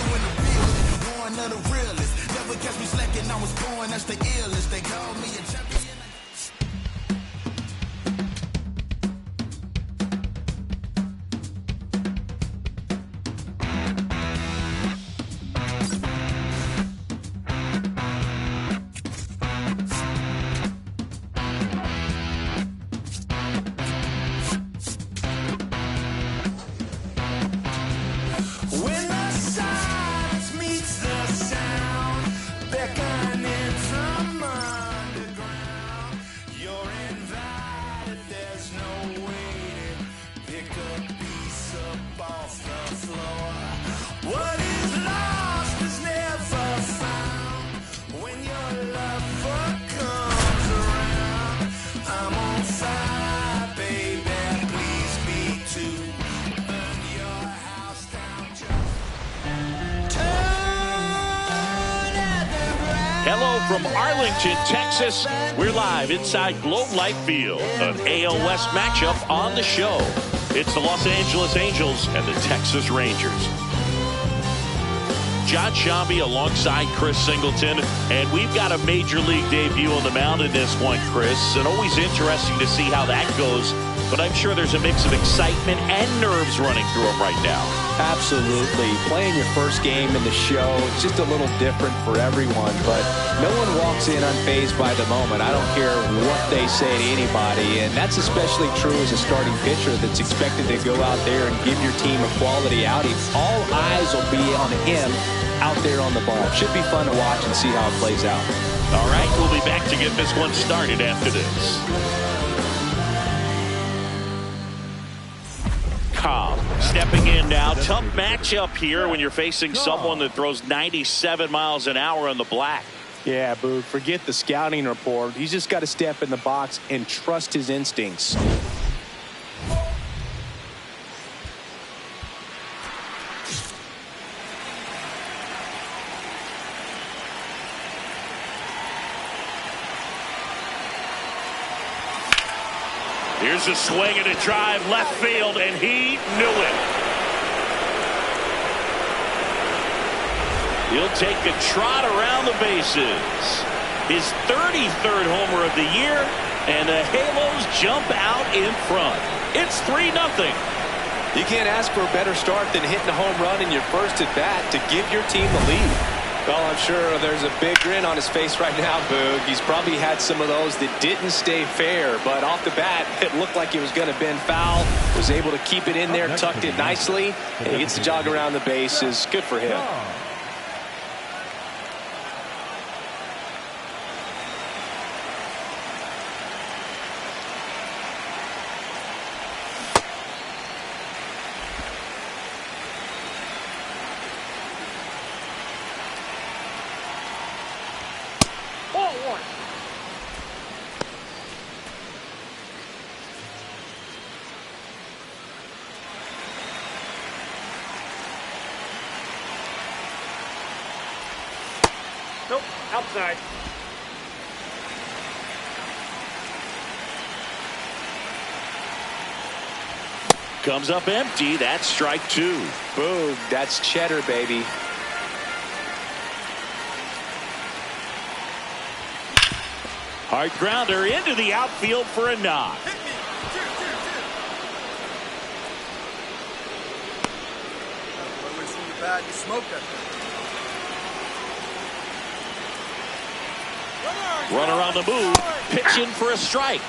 From Arlington, Texas, we're live inside Globe Life Field, an AL West matchup on the show. It's the Los Angeles Angels and the Texas Rangers. John Shambi alongside Chris Singleton, and we've got a major league debut on the mound in this one, Chris, and always interesting to see how that goes, but I'm sure there's a mix of excitement and nerves running through him right now. Absolutely. Playing your first game in the show, it's just a little different for everyone, but no one walks in unfazed by the moment. I don't care what they say to anybody, and that's especially true as a starting pitcher that's expected to go out there and give your team a quality outing. All eyes will be on him out there on the ball. Should be fun to watch and see how it plays out. All right, we'll be back to get this one started after this. Cobb stepping in now. Tough matchup here when you're facing someone that throws 97 miles an hour on the black. Yeah, Boog, forget the scouting report. He's just got to step in the box and trust his instincts. Here's a swing and a drive left field, and he knew it. He'll take a trot around the bases. His 33rd homer of the year, and the Halos jump out in front. It's 3-0. You can't ask for a better start than hitting a home run in your first at bat to give your team the lead. Well, I'm sure there's a big grin on his face right now, Boog. He's probably had some of those that didn't stay fair, but off the bat, it looked like it was going to bend foul. Was able to keep it in there, tucked it nicely, and he gets the jog around the bases. Good for him. Nope, outside. Comes up empty. That's strike 2. Boom. That's cheddar, baby. Hard grounder into the outfield for a knock. Hit me. When we see you bad, you smoke that thing. Runner on the move. Pitching for a strike.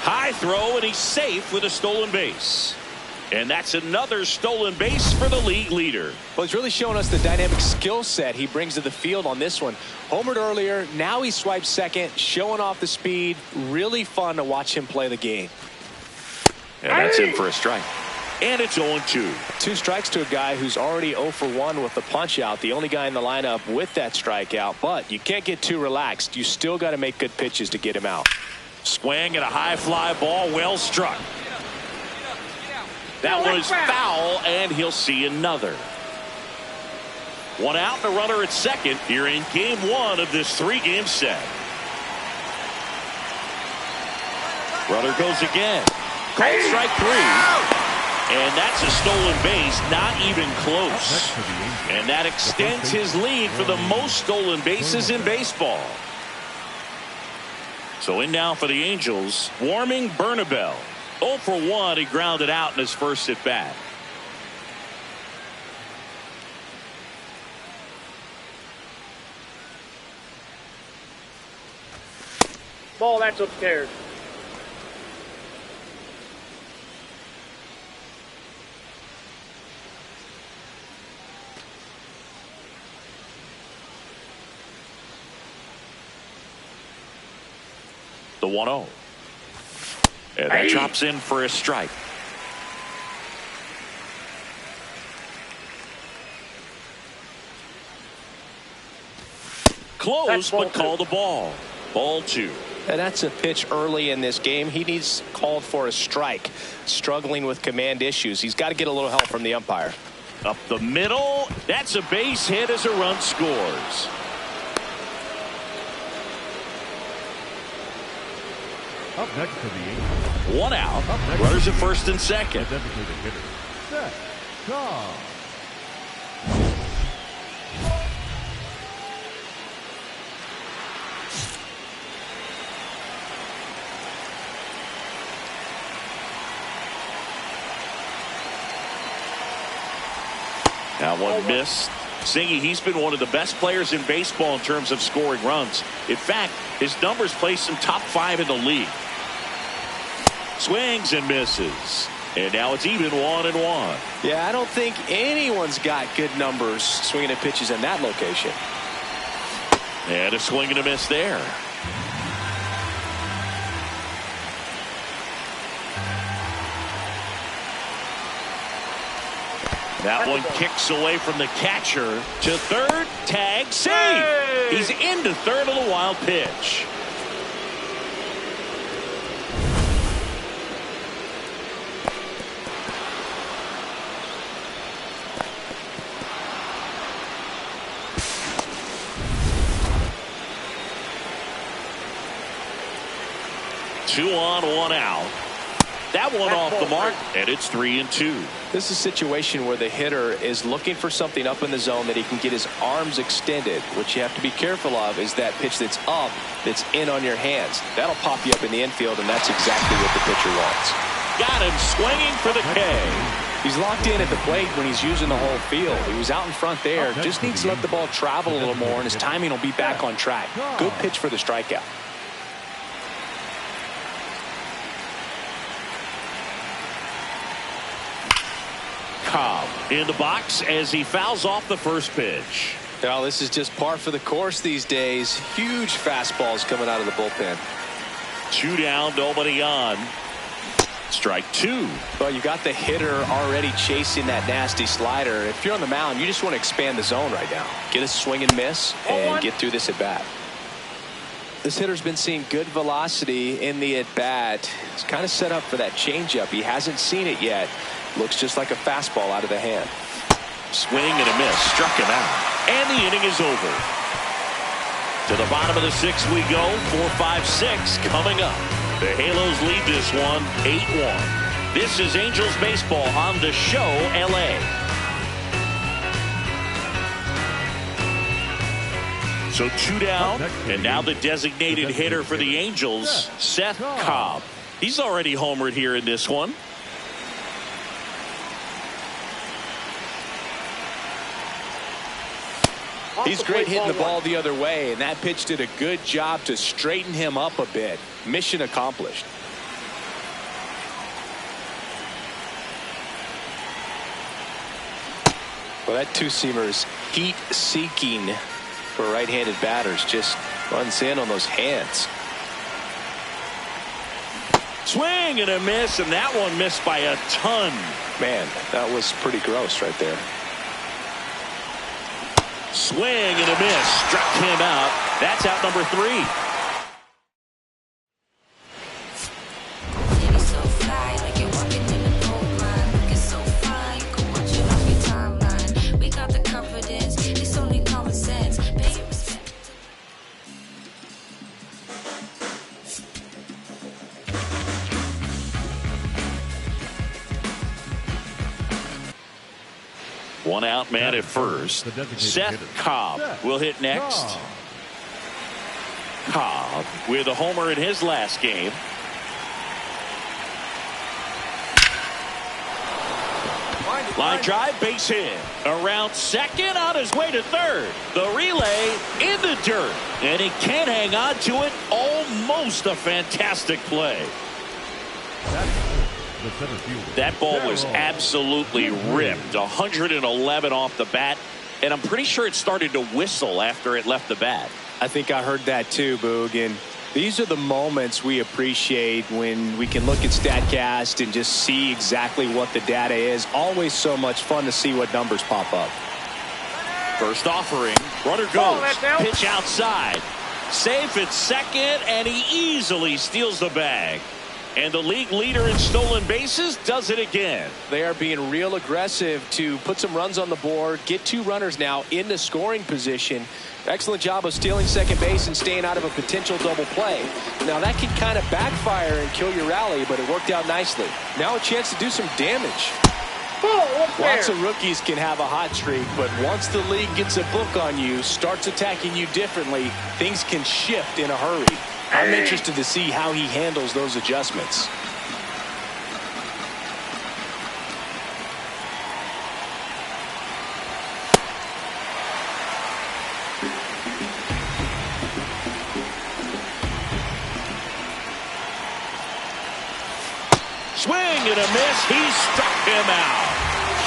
High throw, and he's safe with a stolen base. And that's another stolen base for the league leader. Well, he's really showing us the dynamic skill set he brings to the field on this one. Homered earlier, now he swipes second, showing off the speed. Really fun to watch him play the game. And that's in for a strike. And it's 0-2. 2 strikes to a guy who's already 0 for 1 with the punch out. The only guy in the lineup with that strikeout. But you can't get too relaxed. You still got to make good pitches to get him out. Swing and a high fly ball, well struck. That was foul, and he'll see another. 1 out, and a runner at second here in game 1 of this 3-game set. Runner goes again. Called strike 3. And that's a stolen base, not even close. And that extends his lead for the most stolen bases in baseball. So in now for the Angels, Warming Bernabel. 0 for 1, he grounded out in his first at bat. Ball, that's upstairs. The 1-0. And that drops in for a strike. Close, but called a ball. Ball 2. And that's a pitch early in this game. He needs called for a strike. Struggling with command issues. He's got to get a little help from the umpire. Up the middle. That's a base hit as a run scores. Up next to the Angels. 1 out. Runners at first and second. Designated hitter, Szen Cobb. That one missed. Singy, he's been one of the best players in baseball in terms of scoring runs. In fact, his numbers place him top 5 in the league. Swings and misses. And now it's even 1-1. Yeah, I don't think anyone's got good numbers swinging at pitches in that location. And a swing and a miss there. That one kicks away from the catcher to third. Tag, save. He's into third on the wild pitch. Two on, 1 out. That one off the mark, and it's 3-2. This is a situation where the hitter is looking for something up in the zone that he can get his arms extended. What you have to be careful of is that pitch that's up, that's in on your hands. That'll pop you up in the infield, and that's exactly what the pitcher wants. Got him swinging for the K. He's locked in at the plate when he's using the whole field. He was out in front there. Just needs to let the ball travel a little more, and his timing will be back on track. Good pitch for the strikeout. Cobb in the box as he fouls off the first pitch. Well, this is just par for the course these days. Huge fastballs coming out of the bullpen. 2 down, nobody on. Strike 2. Well, you got the hitter already chasing that nasty slider. If you're on the mound, you just want to expand the zone right now. Get a swing and miss and get through this at bat. This hitter's been seeing good velocity in the at bat. It's kind of set up for that changeup. He hasn't seen it yet. Looks just like a fastball out of the hand. Swing and a miss. Struck him out. And the inning is over. To the bottom of the 6th we go. 4-5-6 coming up. The Halos lead this one 8-1. This is Angels baseball on the show, LA. So 2 down, and now the designated hitter for the Angels, Szen Cobb. He's already homered here in this one. He's great hitting the ball the other way, and that pitch did a good job to straighten him up a bit. Mission accomplished. Well, that two-seamer is heat-seeking for right-handed batters. Just runs in on those hands. Swing and a miss, and that one missed by a ton. Man, that was pretty gross right there. Swing and a miss. Struck him out. That's out number 3. One out man at first. Szen Cobb will hit next. Cobb with a homer in his last game. Line drive, base hit. Around second, on his way to third. The relay in the dirt. And he can't hang on to it. Almost a fantastic play. That ball was absolutely ripped. 111 off the bat. And I'm pretty sure it started to whistle after it left the bat. I think I heard that too, Boog. And these are the moments we appreciate when we can look at StatCast and just see exactly what the data is. Always so much fun to see what numbers pop up. First offering. Runner goes. Pitch outside. Safe at second, and he easily steals the bag. And the league leader in stolen bases does it again. They are being real aggressive to put some runs on the board, get 2 runners now in the scoring position. Excellent job of stealing second base and staying out of a potential double play. Now that can kind of backfire and kill your rally, but it worked out nicely. Now a chance to do some damage. Lots of rookies can have a hot streak, but once the league gets a book on you, starts attacking you differently, things can shift in a hurry. I'm interested to see how he handles those adjustments. Swing and a miss. He struck him out.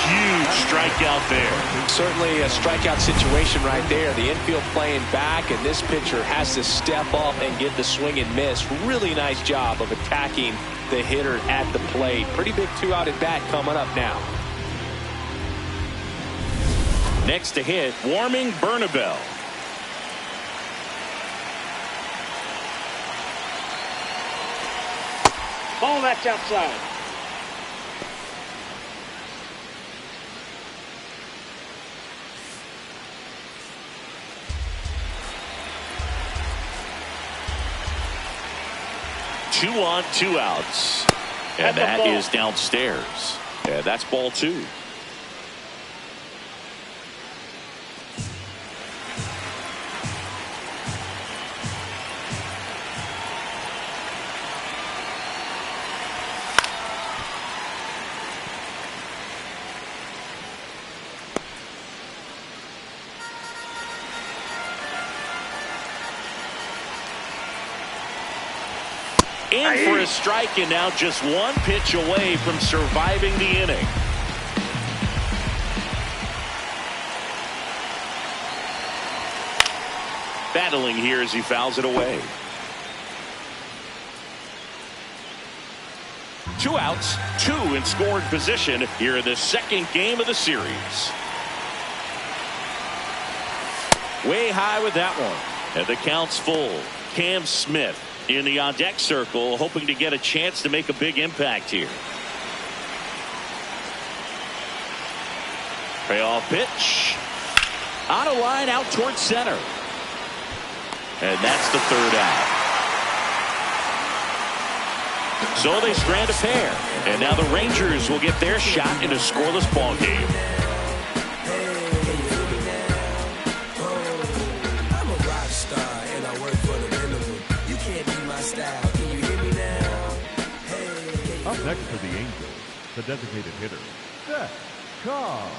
Huge strikeout there. Certainly a strikeout situation right there. The infield playing back, and this pitcher has to step up and get the swing and miss. Really nice job of attacking the hitter at the plate. Pretty big 2-out at bat coming up now. Next to hit, Warming Bernabel. Ball, that's outside. Two on, 2 outs. And that is downstairs. Yeah, that's ball 2. In for a strike, and now just 1 pitch away from surviving the inning. Battling here as he fouls it away. 2 outs, 2 in scoring position here in the 2nd game of the series. Way high with that one. And the count's full. Cam Smith in the on-deck circle, hoping to get a chance to make a big impact here. Payoff pitch. On a line out towards center. And that's the third out. So they strand a pair. And now the Rangers will get their shot in a scoreless ball game. I'm a rock star and I work for the minimum. You can't be my style. Can you hear me now? Hey. Up next for the Angels, the designated hitter, Szen Cobb.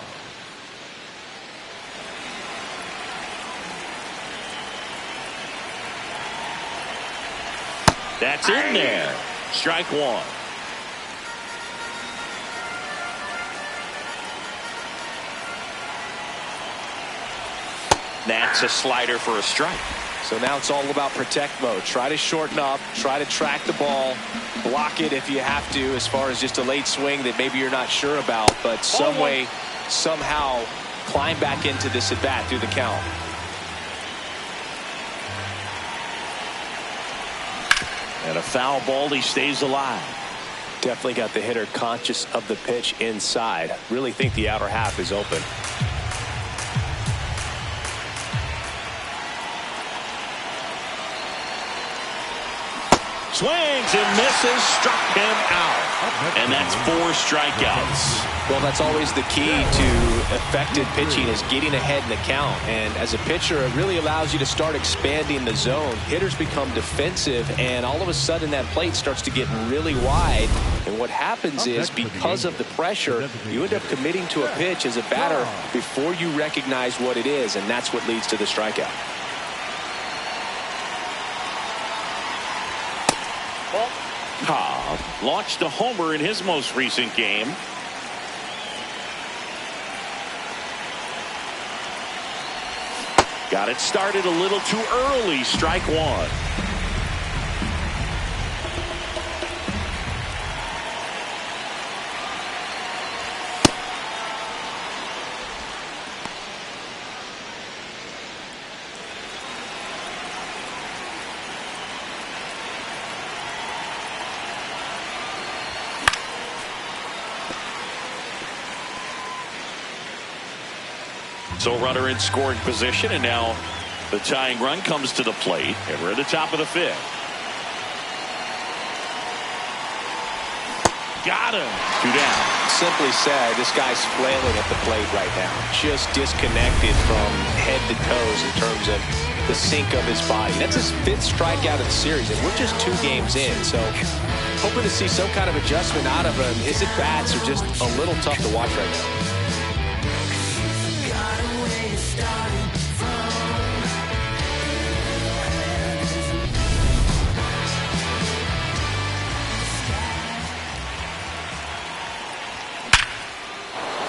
That's in there. Strike one. That's a slider for a strike. So now it's all about protect mode. Try to shorten up, try to track the ball, block it if you have to, as far as just a late swing that maybe you're not sure about, but some way, somehow climb back into this at bat through the count. And a foul ball, he stays alive. Definitely got the hitter conscious of the pitch inside. Really think the outer half is open. Swings and misses, struck him out. And that's 4 strikeouts. Well, that's always the key to effective pitching, is getting ahead in the count. And as a pitcher, it really allows you to start expanding the zone. Hitters become defensive, and all of a sudden that plate starts to get really wide. And what happens is, because of the pressure, you end up committing to a pitch as a batter before you recognize what it is, and that's what leads to the strikeout. Cobb launched a homer in his most recent game. Got it started a little too early. Strike one. So runner in scoring position, and now the tying run comes to the plate, and we're at the top of the 5th. Got him. 2 down. Simply said, this guy's flailing at the plate right now. Just disconnected from head to toes in terms of the sync of his body. That's his 5th strikeout of the series, and we're just 2 games in. So hoping to see some kind of adjustment out of him. His at-bats are just a little tough to watch right now.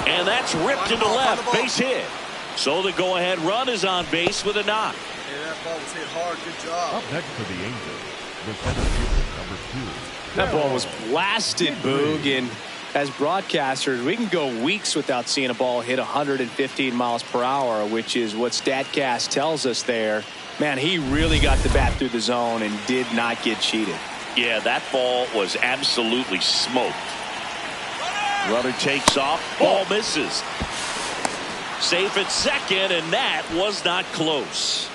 And that's ripped into left. Base hit. So the go-ahead run is on base with a knock. Yeah, that ball was hit hard. Good job. Up next for the Angels, the center fielder, number 2. That ball was blasted, Boog, and as broadcasters, we can go weeks without seeing a ball hit 115 miles per hour, which is what StatCast tells us there. Man, he really got the bat through the zone and did not get cheated. Yeah, that ball was absolutely smoked. Runner takes off. Ball misses. Safe at second, and that was not close.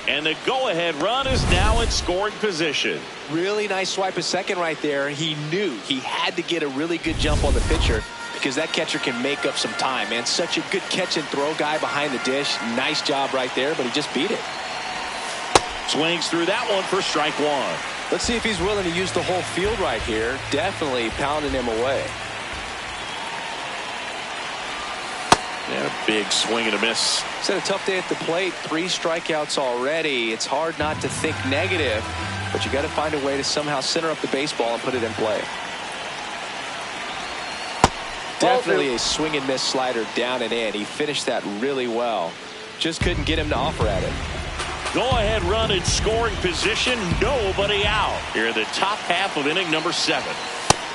And the go-ahead run is now in scoring position. Really nice swipe at second right there. He knew he had to get a really good jump on the pitcher because that catcher can make up some time, man. Such a good catch and throw guy behind the dish. Nice job right there, but he just beat it. Swings through that one for strike one. Let's see if he's willing to use the whole field right here. Definitely pounding him away. And a big swing and a miss. It's had a tough day at the plate. 3 strikeouts already. It's hard not to think negative, but you got to find a way to somehow center up the baseball and put it in play. Definitely a swing and miss slider down and in. He finished that really well. Just couldn't get him to offer at it. Go ahead run in scoring position. Nobody out. Here in the top half of inning number 7.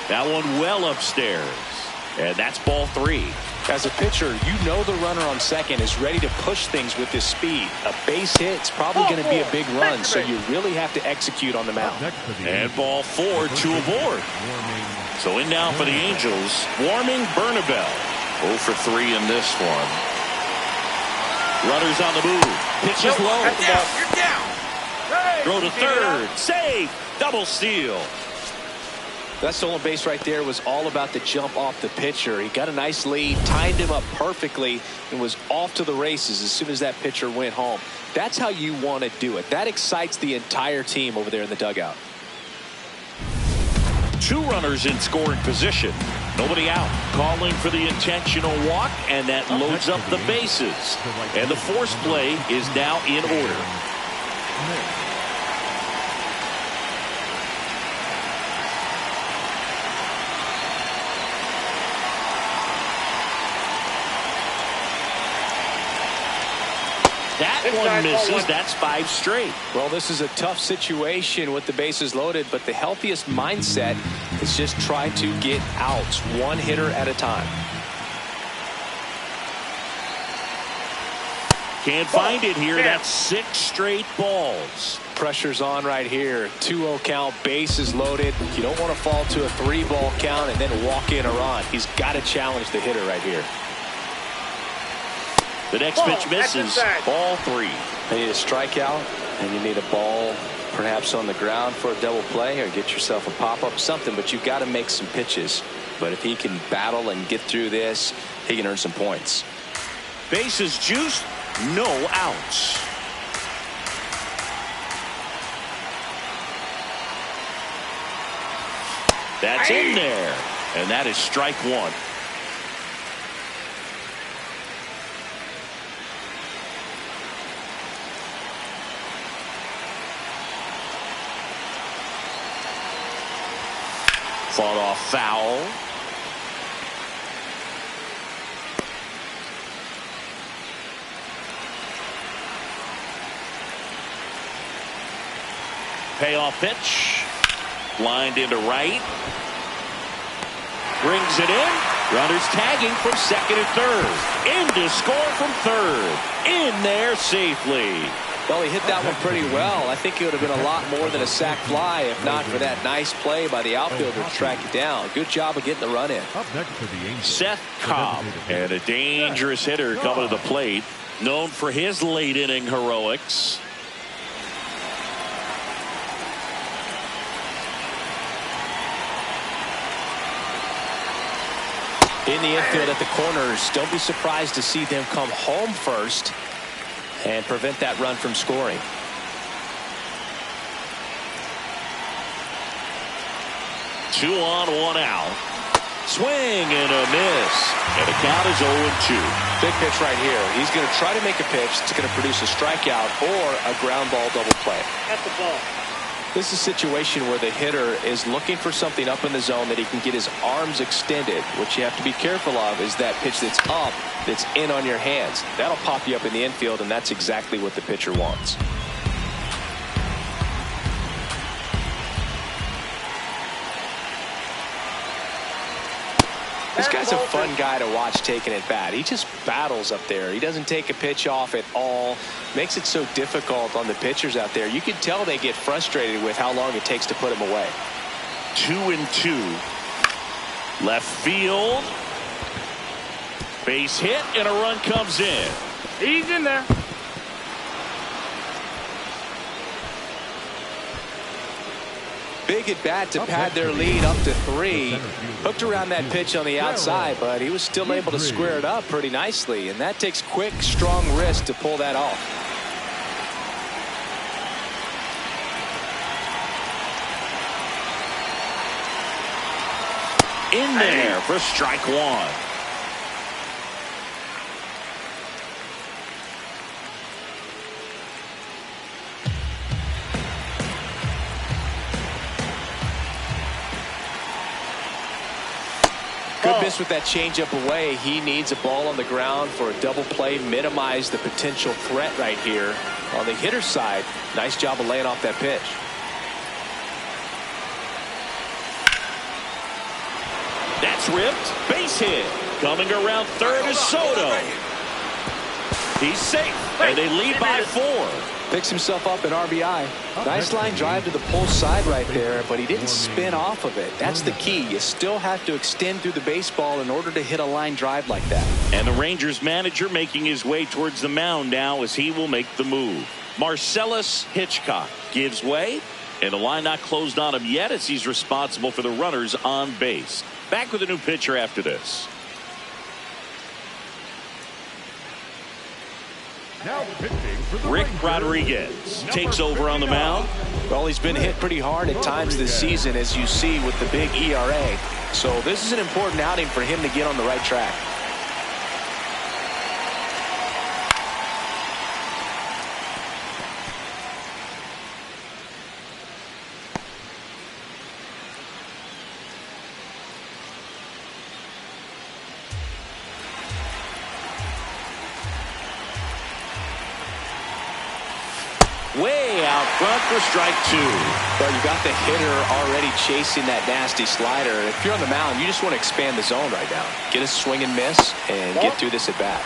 That one well upstairs. And that's ball 3. As a pitcher, you know the runner on second is ready to push things with his speed. A base hit's probably going to be a big run, so you really have to execute on the mound. And ball 4, 2 aboard. So in now for the Angels, Warming Bernabel. 0 for 3 in this one. Runners on the move. Pitch is low. You're down. Throw to third. Safe. Double steal. That stolen base right there was all about the jump off the pitcher. He got a nice lead, timed him up perfectly, and was off to the races as soon as that pitcher went home. That's how you want to do it. That excites the entire team over there in the dugout. 2 runners in scoring position. Nobody out. Calling for the intentional walk, and that loads up the bases. And the force play is now in order. That one misses. That's 5 straight. Well, this is a tough situation with the bases loaded, but the healthiest mindset is just try to get outs, 1 hitter at a time. Can't find it here. That's 6 straight balls. Pressure's on right here. 2-0 count, bases loaded. You don't want to fall to a 3-ball count and then walk in a run. He's got to challenge the hitter right here. The next pitch misses. Ball 3. You need a strikeout, and you need a ball perhaps on the ground for a double play, or get yourself a pop-up, something, but you've got to make some pitches. But if he can battle and get through this, he can earn some points. Bases juiced, no outs. That's in there, and that is strike 1. Fought off foul. Payoff pitch. Lined into right. Brings it in. Runners tagging from second and third. In to score from third. In there safely. Well, he hit that one pretty well. I think it would have been a lot more than a sac fly if not for that nice play by the outfielder to track it down. Good job of getting the run in. Szen Cobb, and a dangerous hitter coming to the plate, known for his late inning heroics. In the infield at the corners, don't be surprised to see them come home first and prevent that run from scoring. Two on, 1 out. Swing and a miss. And the count is 0-2. Big pitch right here. He's going to try to make a pitch that's going to produce a strikeout or a ground ball double play. That's the ball. This is a situation where the hitter is looking for something up in the zone that he can get his arms extended. What you have to be careful of is that pitch that's up, that's in on your hands. That'll pop you up in the infield, and that's exactly what the pitcher wants. This guy's a fun guy to watch taking at bat. He just battles up there. He doesn't take a pitch off at all. Makes it so difficult on the pitchers out there. You can tell they get frustrated with how long it takes to put him away. 2-2. Left field. Base hit, and a run comes in. He's in there. Big at bat to pad their lead up to 3. Hooked around that pitch on the outside, but he was still able to square it up pretty nicely, and that takes quick, strong wrist to pull that off. In there for strike 1. Good miss with that changeup away. He needs a ball on the ground for a double play, minimize the potential threat right here. On the hitter's side, nice job of laying off that pitch. That's ripped. Base hit. Coming around third is Soto. He's safe, and they lead by 4. Picks himself up an RBI. Nice line drive to the pull side right there, but he didn't spin off of it. That's the key. You still have to extend through the baseball in order to hit a line drive like that. And the Rangers manager making his way towards the mound now as he will make the move. Marcellus Hitchcock gives way, and the line not closed on him yet as he's responsible for the runners on base. Back with a new pitcher after this. Now pitching for the Rick Rangers, Rodriguez takes over on the mound. Well, he's been hit pretty hard at times this season, as you see with the big ERA. So this is an important outing for him to get on the right track. Way out front for strike two. Well, you got the hitter already chasing that nasty slider. If you're on the mound, you just want to expand the zone right now. Get a swing and miss and get through this at bat.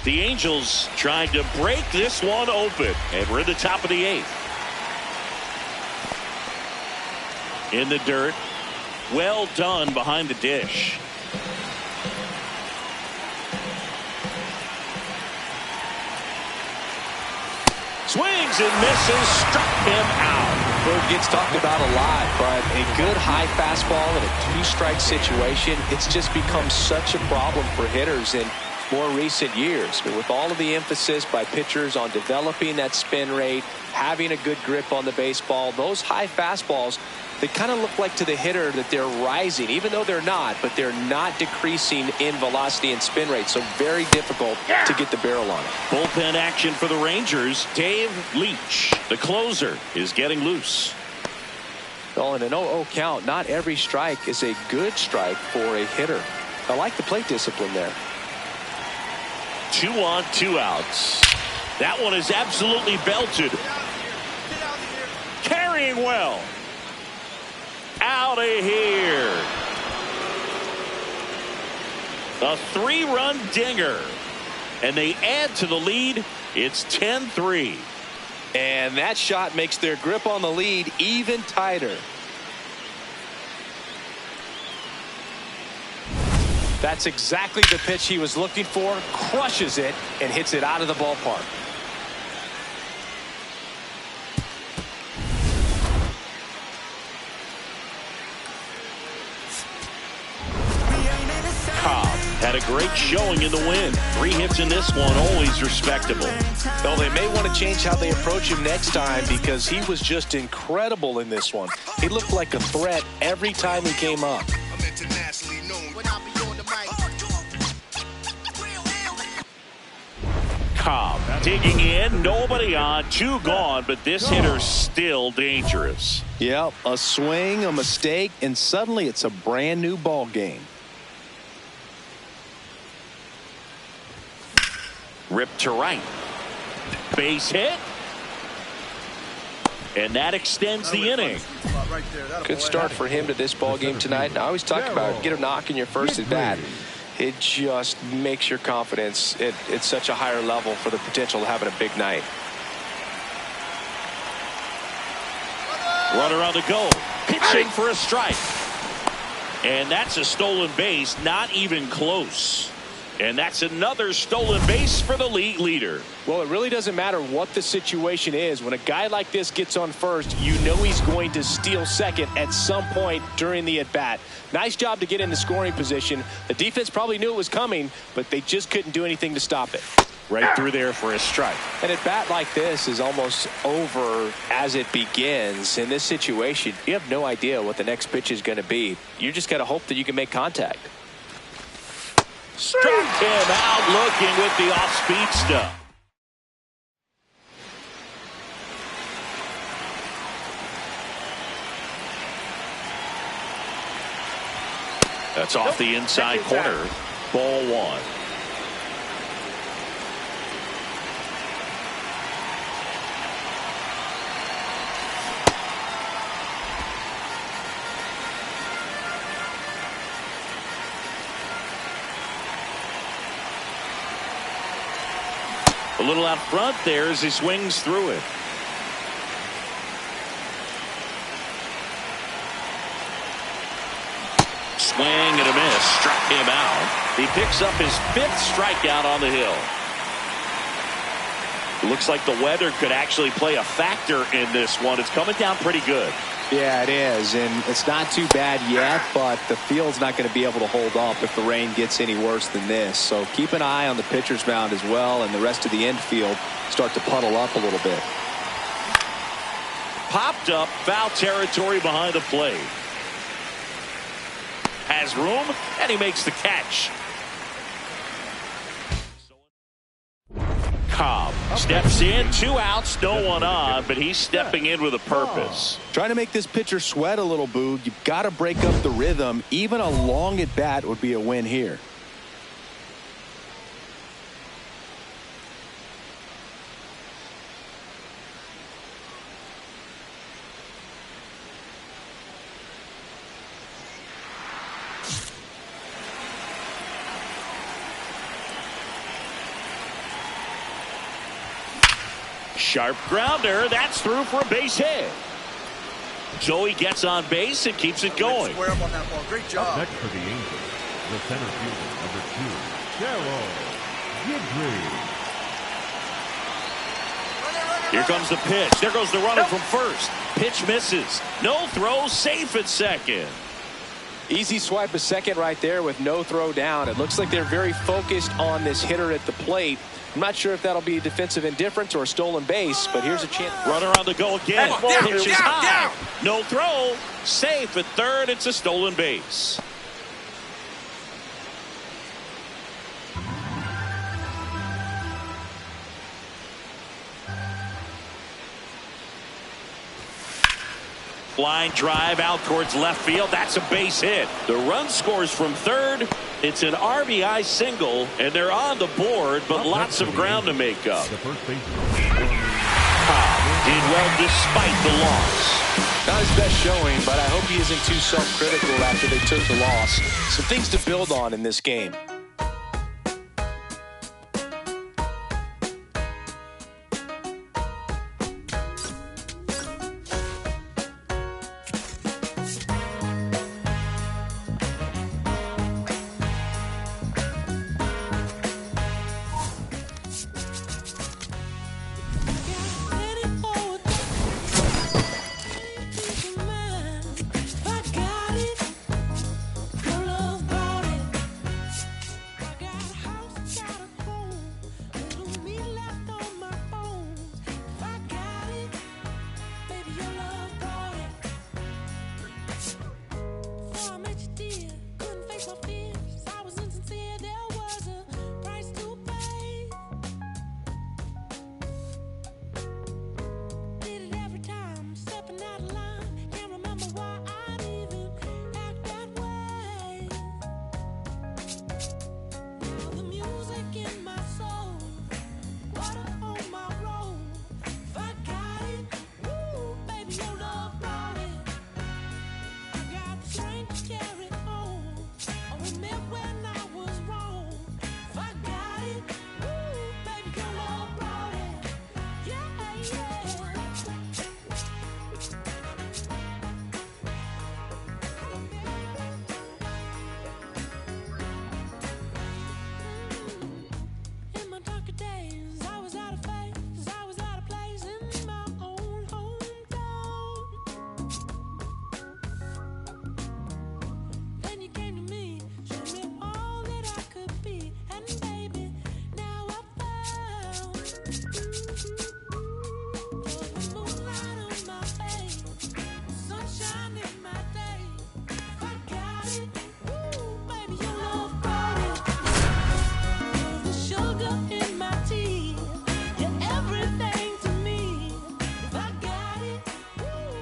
The Angels trying to break this one open, and we're at the top of the 8th. In the dirt. Well done behind the dish. Swings and misses, struck him out. Well, it gets talked about a lot, but a good high fastball in a two-strike situation, it's just become such a problem for hitters in more recent years. But with all of the emphasis by pitchers on developing that spin rate, having a good grip on the baseball, those high fastballs, they kind of look like to the hitter that they're rising, even though they're not, but they're not decreasing in velocity and spin rate. So very difficult to get the barrel on it. Bullpen action for the Rangers. Dave Leach, the closer, is getting loose. Well, in an 0-0 count, not every strike is a good strike for a hitter. I like the plate discipline there. 2 on, 2 outs. That one is absolutely belted. Carrying well. Out of here. A 3-run dinger. And they add to the lead. It's 10-3. And that shot makes their grip on the lead even tighter. That's exactly the pitch he was looking for. Crushes it and hits it out of the ballpark. Cobb had a great showing in the win. 3 hits in this one, always respectable. Well, they may want to change how they approach him next time because he was just incredible in this one. He looked like a threat every time he came up. Cobb digging in, nobody on, 2 gone, but this hitter's still dangerous. Yep, a swing, a mistake, and suddenly it's a brand new ball game. Ripped to right. Base hit. And that extends the inning. Good start for him to this ball game tonight. And I always talk about get a knock in your first at bat. It just makes your confidence at such a higher level for the potential of having a big night. Runner on the go. Pitching for a strike. And that's a stolen base, not even close. And that's another stolen base for the league leader. Well, it really doesn't matter what the situation is. When a guy like this gets on first, you know he's going to steal second at some point during the at-bat. Nice job to get in the scoring position. The defense probably knew it was coming, but they just couldn't do anything to stop it. Right through there for a strike. An at-bat like this is almost over as it begins. In this situation, you have no idea what the next pitch is going to be. You just got to hope that you can make contact. Struck him out looking with the off-speed stuff. That's off the inside corner. Ball 1. A little out front there as he swings through it. Swing and a miss. Struck him out. He picks up his 5th strikeout on the hill. Looks like the weather could actually play a factor in this one. It's coming down pretty good. Yeah, it is, and it's not too bad yet, but the field's not going to be able to hold up if the rain gets any worse than this. So keep an eye on the pitcher's mound as well, and the rest of the infield start to puddle up a little bit. Popped up, foul territory behind the plate. Has room, and he makes the catch. Cobb steps in, 2 outs, no one on, but he's stepping in with a purpose. Trying to make this pitcher sweat a little, Boog. You've got to break up the rhythm. Even a long at bat would be a win here. Sharp grounder. That's through for a base hit. Joey gets on base and keeps it going. Square up on that ball. Great job. Up next for the Angels, the center fielder, number 2, Steroid. Here comes the pitch. There goes the runner from first. Pitch misses. No throw. Safe at second. Easy swipe of second right there with no throw down. It looks like they're very focused on this hitter at the plate. I'm not sure if that'll be defensive indifference or a stolen base, but here's a chance. Runner on the go again. Pitch is high. No throw. Safe at third. It's a stolen base. Line drive out towards left field. That's a base hit. The run scores from third. It's an RBI single, and they're on the board, but lots of ground to make up. The first baseman. Cobb did well despite the loss. Not his best showing, but I hope he isn't too self-critical after they took the loss. Some things to build on in this game.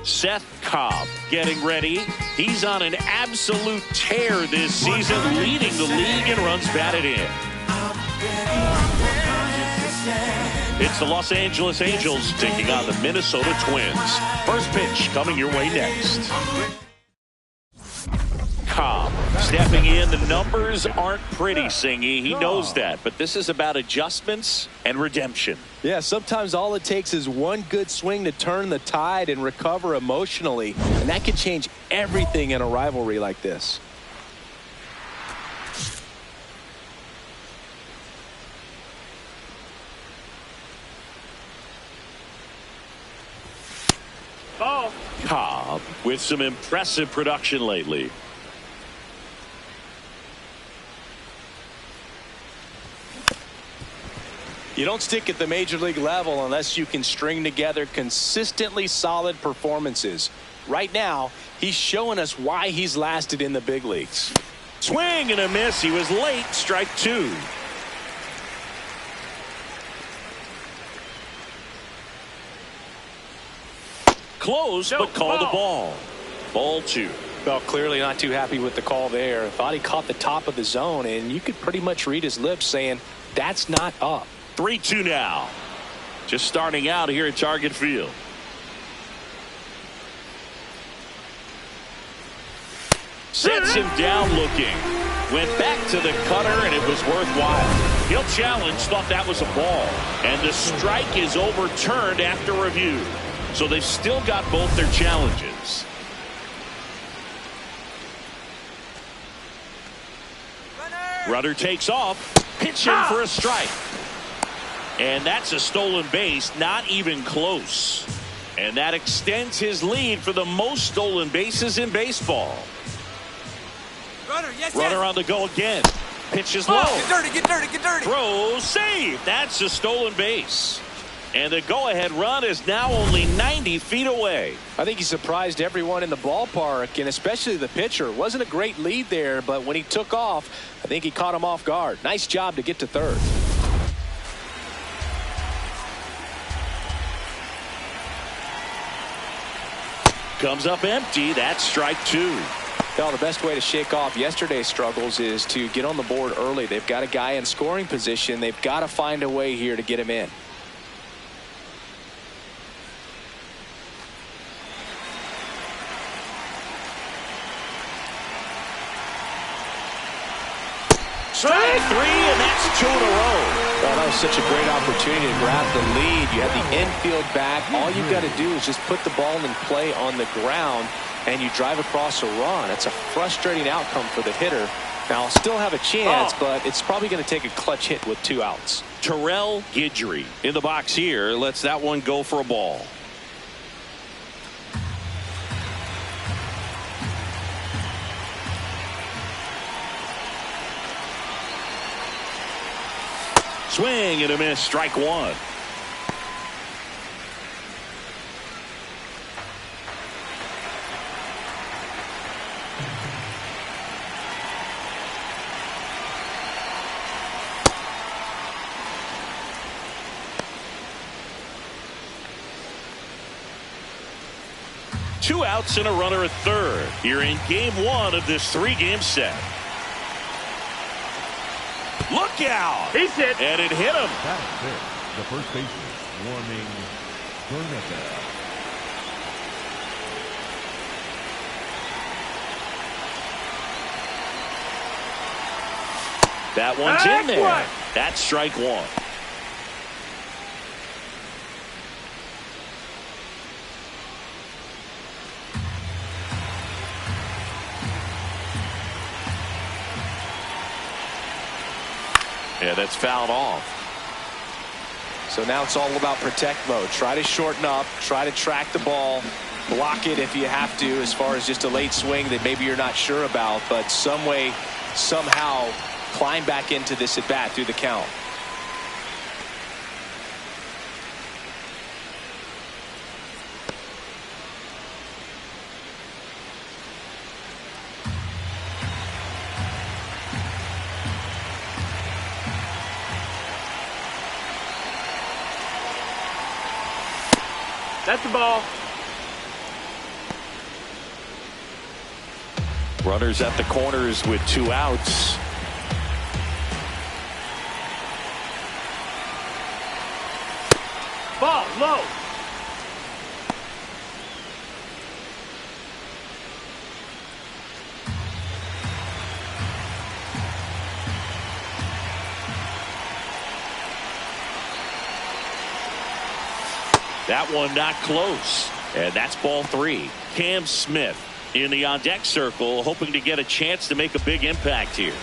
Szen Cobb getting ready. He's on an absolute tear this season, leading the league in runs batted in. It's the Los Angeles Angels taking on the Minnesota Twins. First pitch coming your way next. Cobb stepping in. The numbers aren't pretty, Singy. He knows that, but this is about adjustments and redemption. Yeah, sometimes all it takes is one good swing to turn the tide and recover emotionally, and that can change everything in a rivalry like this. Ball. Cobb with some impressive production lately. You don't stick at the major league level unless you can string together consistently solid performances. Right now, he's showing us why he's lasted in the big leagues. Swing and a miss. He was late. Strike two. Close, but called a ball. Ball two. Well, clearly not too happy with the call there. Thought he caught the top of the zone, and you could pretty much read his lips saying, that's not up. 3-2 now. Just starting out here at Target Field. Sets him down looking. Went back to the cutter, and it was worthwhile. He'll challenge, thought that was a ball. And the strike is overturned after review. So they've still got both their challenges. Runner takes off. Pitch in for a strike. And that's a stolen base, not even close. And that extends his lead for the most stolen bases in baseball. Runner on the go again. Pitch is low. Get dirty, get dirty, get dirty. Throw, save. That's a stolen base. And the go-ahead run is now only 90 feet away. I think he surprised everyone in the ballpark, and especially the pitcher. Wasn't a great lead there, but when he took off, I think he caught him off guard. Nice job to get to third. Comes up empty. That's strike two. Well, the best way to shake off yesterday's struggles is to get on the board early. They've got a guy in scoring position. They've got to find a way here to get him in. Strike three, and that's two in a row. Well, that was such a great opportunity to grab the lead. You have the infield back. All you've got to do is just put the ball in play on the ground, and you drive across a run. It's a frustrating outcome for the hitter. Now, still have a chance, but it's probably going to take a clutch hit with 2 outs. Terrell Guidry in the box here lets that one go for a ball. Swing and a miss. Strike one. Two outs and a runner at third. You're in game one of this 3-game set. Look out! He's hit. And it hit him. That's it. The first baseman warming Bernadette. That one's in there. That's strike one. Yeah, that's fouled off. So now it's all about protect mode. Try to shorten up, try to track the ball, block it if you have to, as far as just a late swing that maybe you're not sure about, but some way, somehow climb back into this at bat through the count. That's the ball. Runners at the corners with 2 outs. Ball low. That one not close. And that's ball 3. Cam Smith in the on-deck circle, hoping to get a chance to make a big impact here.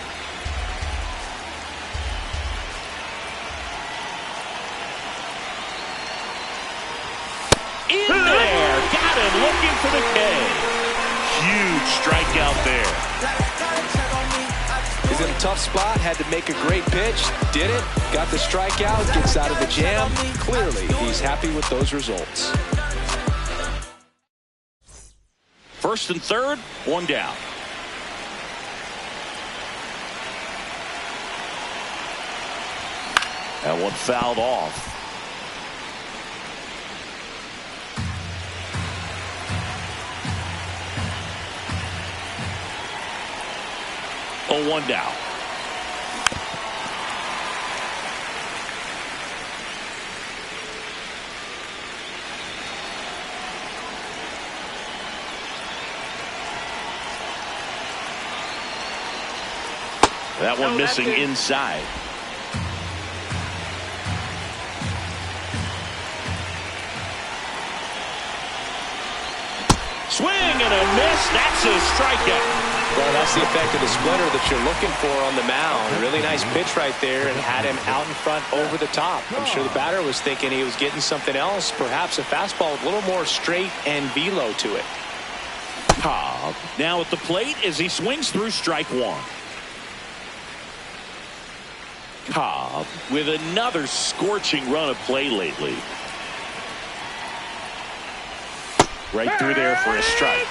In there. Got him and looking for the K. Huge strikeout there. He's in a tough spot, had to make a great pitch, did it, got the strikeout, gets out of the jam. Clearly, he's happy with those results. First and third, one down. That one fouled off. Oh, one down. That one missing inside. Swing and a miss. That's a strikeout. Well, that's the effect of the splitter that you're looking for on the mound. A really nice pitch right there and had him out in front over the top. I'm sure the batter was thinking he was getting something else, perhaps a fastball with a little more straight and velo to it. Cobb now at the plate as he swings through strike one. Cobb with another scorching run of play lately. Right through there for a strike.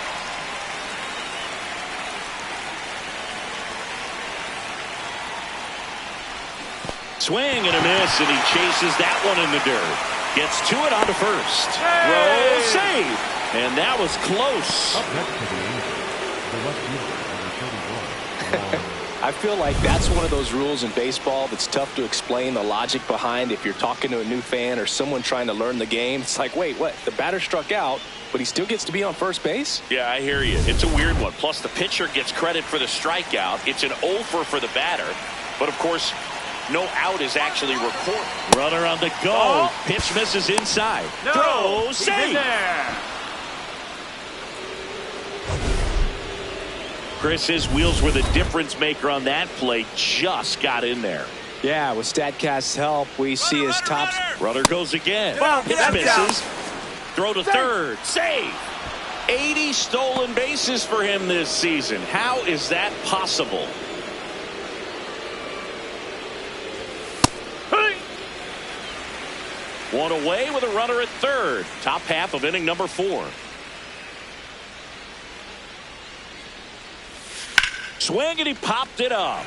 Swing and a miss, and he chases that one in the dirt. Gets to it onto first. Roll, save. And that was close. Up next to the Angels, the left fielder, number 31. I feel like that's one of those rules in baseball that's tough to explain the logic behind if you're talking to a new fan or someone trying to learn the game. It's like, wait, what? The batter struck out, but he still gets to be on first base? Yeah, I hear you. It's a weird one. Plus, the pitcher gets credit for the strikeout. It's an over for the batter. But, of course, no out is actually recorded. Runner on the go. Oh. Pitch misses inside. No. Throw, save. Chris, his wheels were the difference maker on that play. Just got in there. Yeah, with StatCast's help, we see his top. Runner goes again. Pitch misses. Throw to third. Save. 80 stolen bases for him this season. How is that possible? One away with a runner at third. Top half of inning number 4. Swing and he popped it up.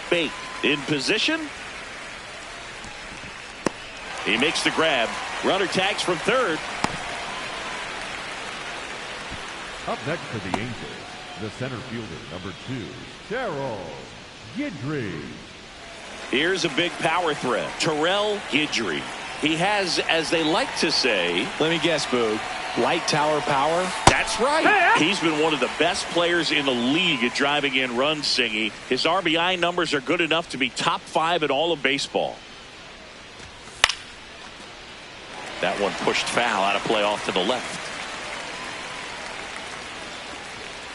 Bate in position. He makes the grab. Runner tags from third. Up next for the Angels, the center fielder, number 2, Steroid. Here's a big power threat. Terrell Guidry. He has, as they like to say, let me guess, Boog, light tower power? That's right. He's been one of the best players in the league at driving in runs, Singy. His RBI numbers are good enough to be top 5 in all of baseball. That one pushed foul out of play off to the left.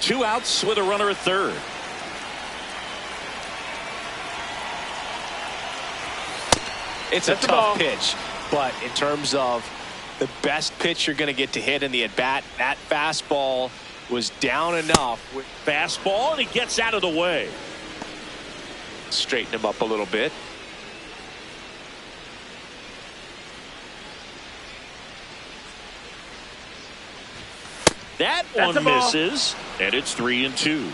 2 outs with a runner at third. It's a tough pitch, but in terms of the best pitch you're going to get to hit in the at-bat, that fastball was down enough. Fastball, and he gets out of the way. Straighten him up a little bit. That one misses, and it's 3-2.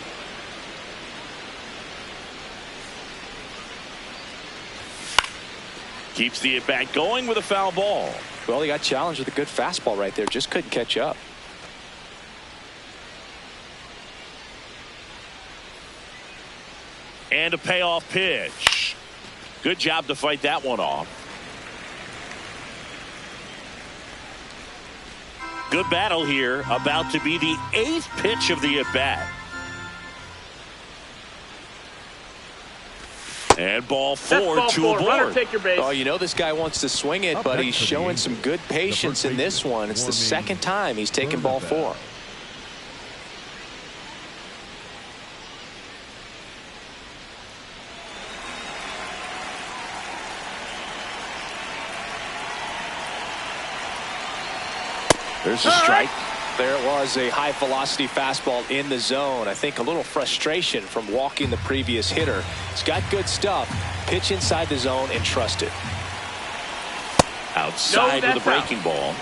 Keeps the at-bat going with a foul ball. Well, he got challenged with a good fastball right there. Just couldn't catch up. And a payoff pitch. Good job to fight that one off. Good battle here. About to be the 8th pitch of the at-bat. And ball 4, 2 aboard. Runner, take your base. Oh, you know this guy wants to swing it, but he's showing some good patience in this one. It's the second time he's taken ball 4. There's a strike. There it was, a high velocity fastball in the zone. I think a little frustration from walking the previous hitter. He's got good stuff. Pitch inside the zone and trust it. Outside with a breaking ball.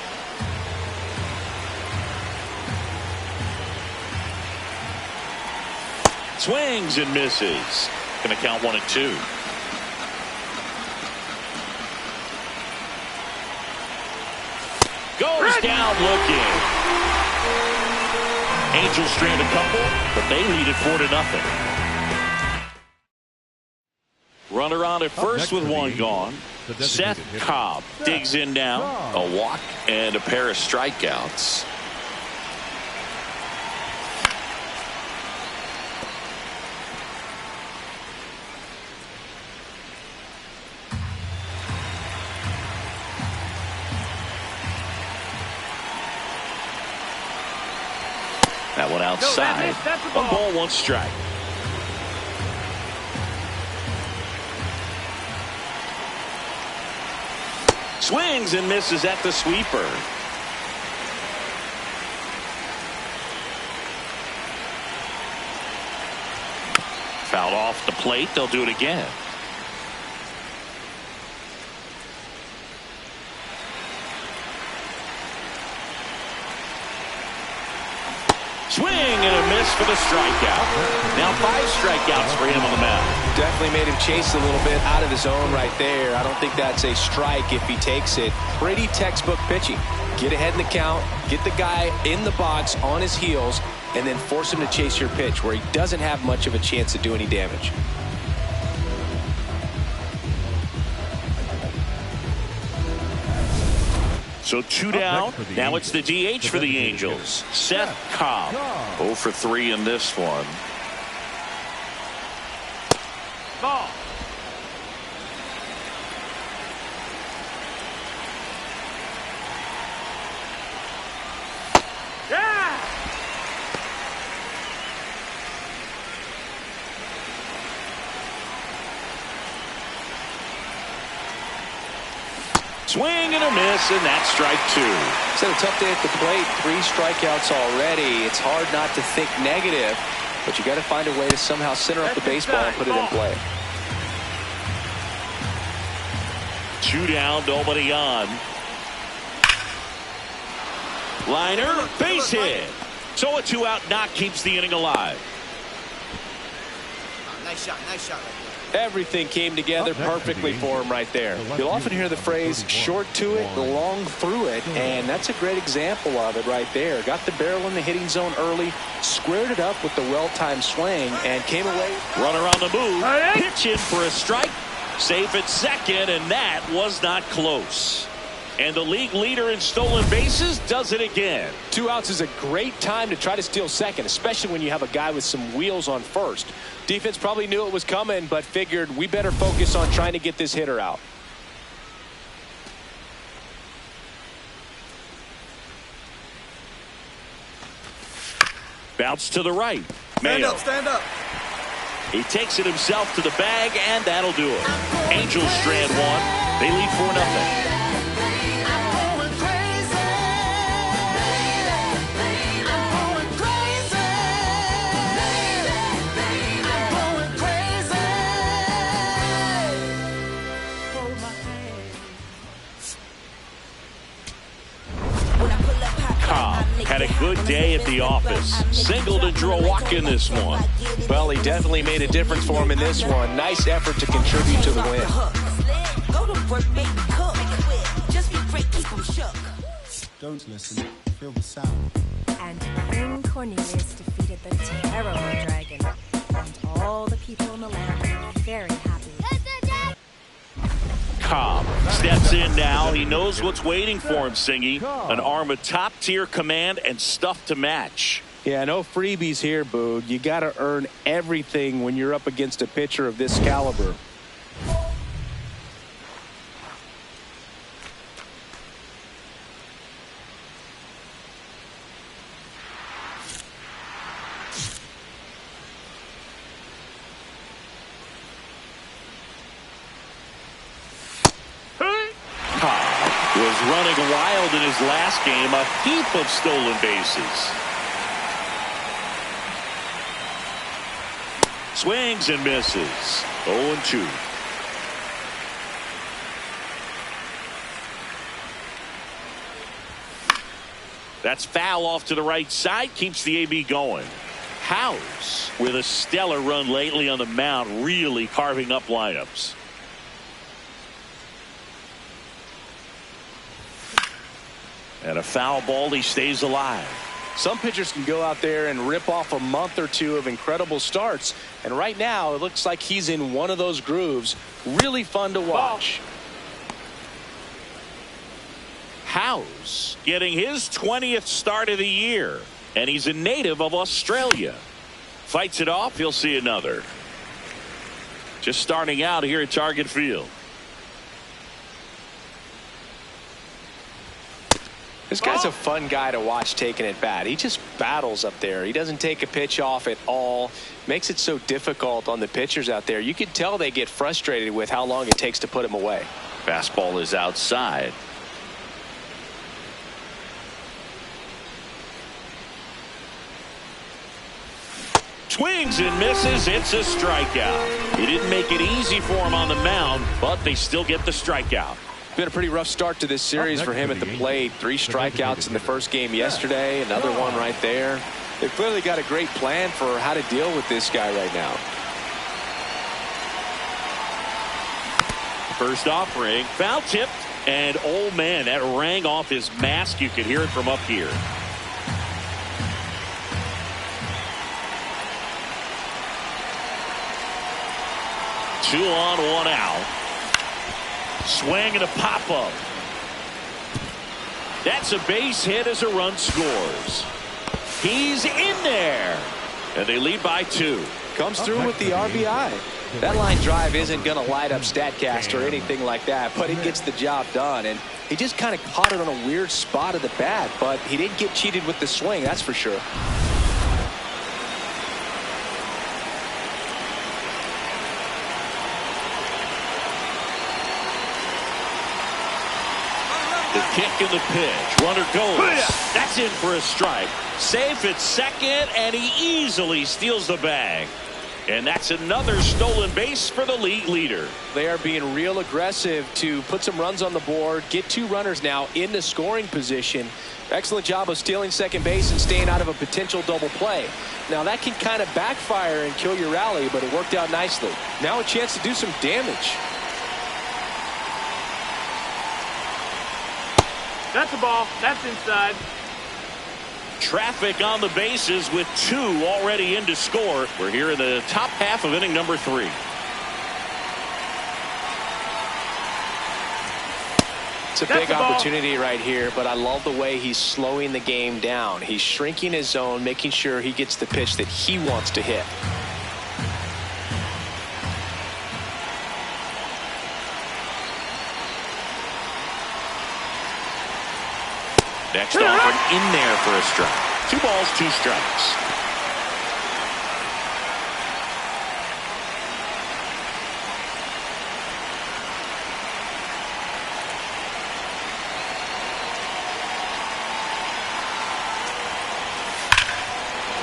Swings and misses. Going to count 1-2. Goes down looking. Angels strand a couple, but they lead it 4-0. Runner on at first with one gone. Szen Cobb digs in now. A walk and a pair of strikeouts. That one outside. 1 ball, 1 strike. Swings and misses at the sweeper. Fouled off the plate. They'll do it again. Swing and a miss for the strikeout. Now 5 strikeouts for him on the mound. Definitely made him chase a little bit out of the zone right there. I don't think that's a strike if he takes it. Pretty textbook pitching. Get ahead in the count, get the guy in the box on his heels, and then force him to chase your pitch where he doesn't have much of a chance to do any damage. So 2 down. Now it's the DH for the Angels. Szen Cobb. 0 for 3 in this one. Ball. Yeah. Swing and a miss, and that's strike 2. It's a tough day at the plate. 3 strikeouts already. It's hard not to think negative, but you got to find a way to somehow center up the baseball and put it in play. 2 down, nobody on. Liner, base hit. So a 2-out knock keeps the inning alive. Nice shot right there. Everything came together perfectly for him right there. You'll often hear the phrase short to it, long through it, and that's a great example of it right there. Got the barrel in the hitting zone early, squared it up with the well-timed swing, and came away. Runner on the move, pitching for a strike, safe at second, and that was not close. And the league leader in stolen bases does it again. 2 outs is a great time to try to steal second, especially when you have a guy with some wheels on first. Defense probably knew it was coming, but figured we better focus on trying to get this hitter out. Bounce to the right. Stand up, stand up. He takes it himself to the bag, and that'll do it. Angels strand 1. They lead 4-0. Had a good day at the office. Singled and drew a walk in this one. Well, he definitely made a difference for him in this one. Nice effort to contribute to the win. Don't listen. Feel the sound. And King Cornelius defeated the terrible dragon. And all the people in the land were very happy. Cobb steps in now. He knows what's waiting for him, Singy. An arm of top-tier command and stuff to match. Yeah, no freebies here, Boog. You got to earn everything when you're up against a pitcher of this caliber. running wild in his last game. A heap of stolen bases. Swings and misses. 0-2. That's foul off to the right side. Keeps the AB going. House with a stellar run lately on the mound, really carving up lineups. And a foul ball. He stays alive. Some pitchers can go out there and rip off a month or two of incredible starts. And right now, it looks like he's in one of those grooves. Really fun to watch. House getting his 20th start of the year. And he's a native of Australia. Fights it off. He'll see another. Just starting out here at Target Field. This guy's a fun guy to watch taking at bat. He just battles up there. He doesn't take a pitch off at all. Makes it so difficult on the pitchers out there. You can tell they get frustrated with how long it takes to put him away. Fastball is outside. Swings and misses. It's a strikeout. He didn't make it easy for him on the mound, but they still get the strikeout. Been a pretty rough start to this series for him at the plate. 3 strikeouts in the first game yesterday. Another one right there. They've clearly got a great plan for how to deal with this guy right now. First offering, foul tipped, and oh man, that rang off his mask. You could hear it from up here. Two on, one out. Swing and a pop-up. That's a base hit as a run scores. He's in there. And they lead by 2. Comes through with the RBI. That line drive isn't going to light up StatCast or anything like that, but it gets the job done. And he just kind of caught it on a weird spot of the bat, but he didn't get cheated with the swing, that's for sure. The kick and the pitch. Runner goes. That's in for a strike. Safe at second, and he easily steals the bag. And that's another stolen base for the league leader. They are being real aggressive to put some runs on the board, get 2 runners now in the scoring position. Excellent job of stealing second base and staying out of a potential double play. Now that can kind of backfire and kill your rally, but it worked out nicely. Now a chance to do some damage. That's a ball. That's inside. Traffic on the bases with 2 already in to score. We're here in the top half of inning number 3. It's a big opportunity right here, but I love the way he's slowing the game down. He's shrinking his zone, making sure he gets the pitch that he wants to hit. Next offering in there for a strike. 2 balls, 2 strikes.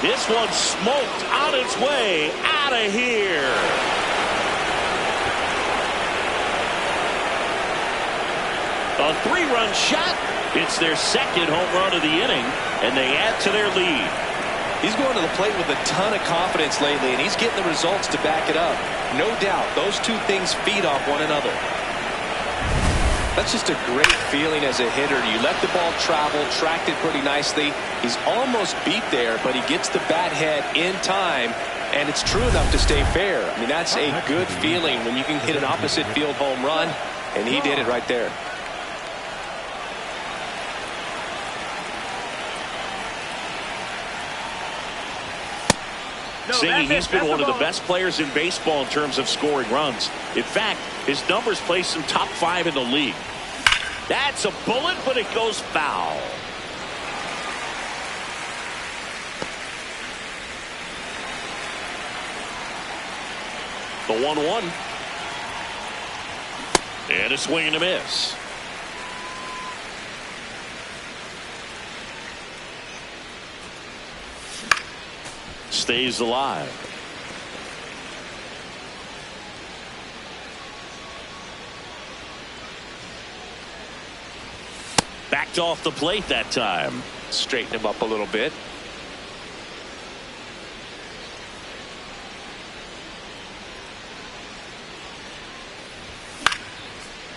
This one smoked on its way out of here. A 3-run shot. It's their second home run of the inning, and they add to their lead. He's going to the plate with a ton of confidence lately, and he's getting the results to back it up. No doubt, those 2 things feed off one another. That's just a great feeling as a hitter. You let the ball travel, tracked it pretty nicely. He's almost beat there, but he gets the bat head in time, and it's true enough to stay fair. I mean, that's a good feeling when you can hit an opposite field home run, and he did it right there. Saying he's been one of the best players in baseball in terms of scoring runs. In fact, his numbers place him top 5 in the league. That's a bullet, but it goes foul. The 1-1. And a swing and a miss. stays alive. Backed off the plate that time. Straighten him up a little bit.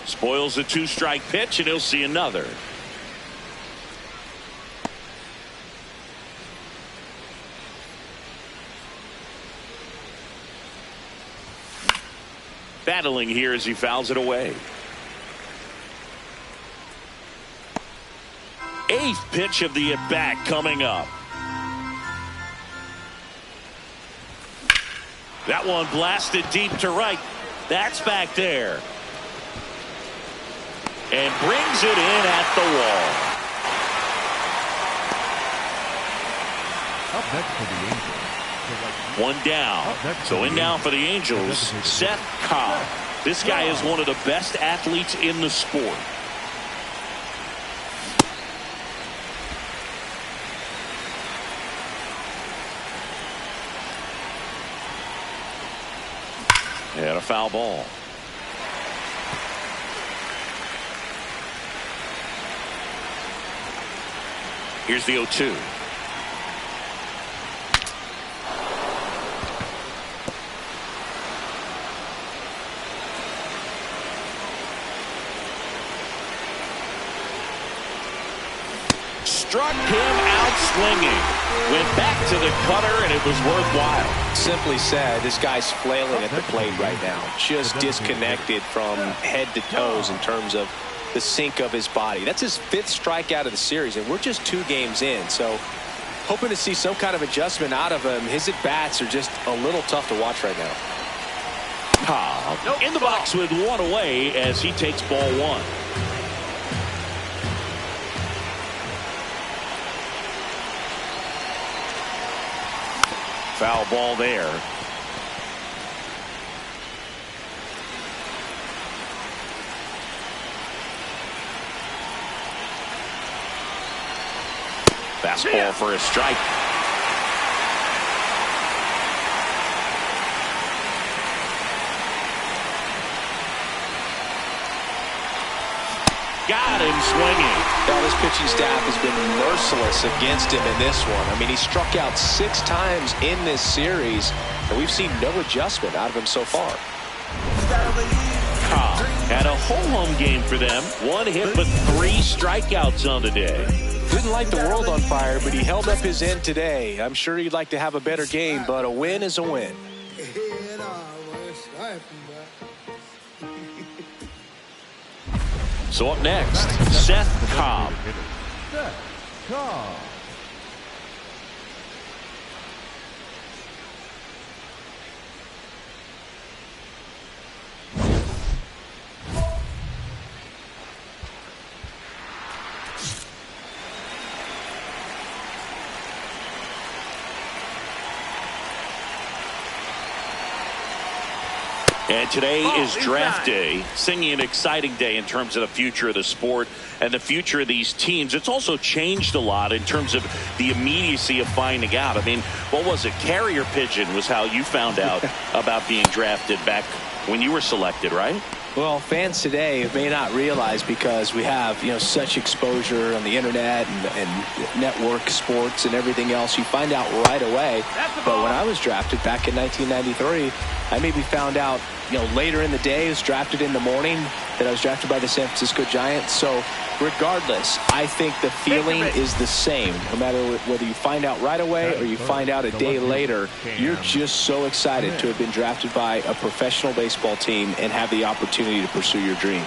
Spoils a 2-strike pitch, and he'll see another. Battling here as he fouls it away. 8th pitch of the at-bat coming up. That one blasted deep to right. That's back there. And brings it in at the wall. Up next for the Angels. One down. So in now for the Angels, Szen Cobb. This guy is one of the best athletes in the sport. And a foul ball. Here's the 0-2. Struck him out swinging. Went back to the cutter, and it was worthwhile. Simply said, this guy's flailing at the plate right now. Just disconnected from head to toes in terms of the sink of his body. That's his 5th strikeout of the series, and we're just 2 games in. So hoping to see some kind of adjustment out of him. His at-bats are just a little tough to watch right now. Cobb in the box with one away as he takes ball 1. Foul ball there. Fastball for a strike. Got him swinging. Now this pitching staff has been merciless against him in this one. I mean, he struck out 6 times in this series, and we've seen no adjustment out of him so far. Cobb had a home game for them. 1 hit, but 3 strikeouts on the day. Didn't light the world on fire, but he held up his end today. I'm sure he'd like to have a better game, but a win is a win. So up next, Szen Cobb. Szen Cobb. And today is draft day, singing an exciting day in terms of the future of the sport and the future of these teams. It's also changed a lot in terms of the immediacy of finding out. I mean, what was it? Carrier pigeon was how you found out about being drafted back when you were selected, right? Well, fans today may not realize, because we have, such exposure on the internet and network sports and everything else, you find out right away. But when I was drafted back in 1993, I maybe found out, later in the day. I was drafted in the morning that I was drafted by the San Francisco Giants. So regardless, I think the feeling is the same. No matter whether you find out right away or you find out a day later, you're just so excited to have been drafted by a professional baseball team and have the opportunity to pursue your dream.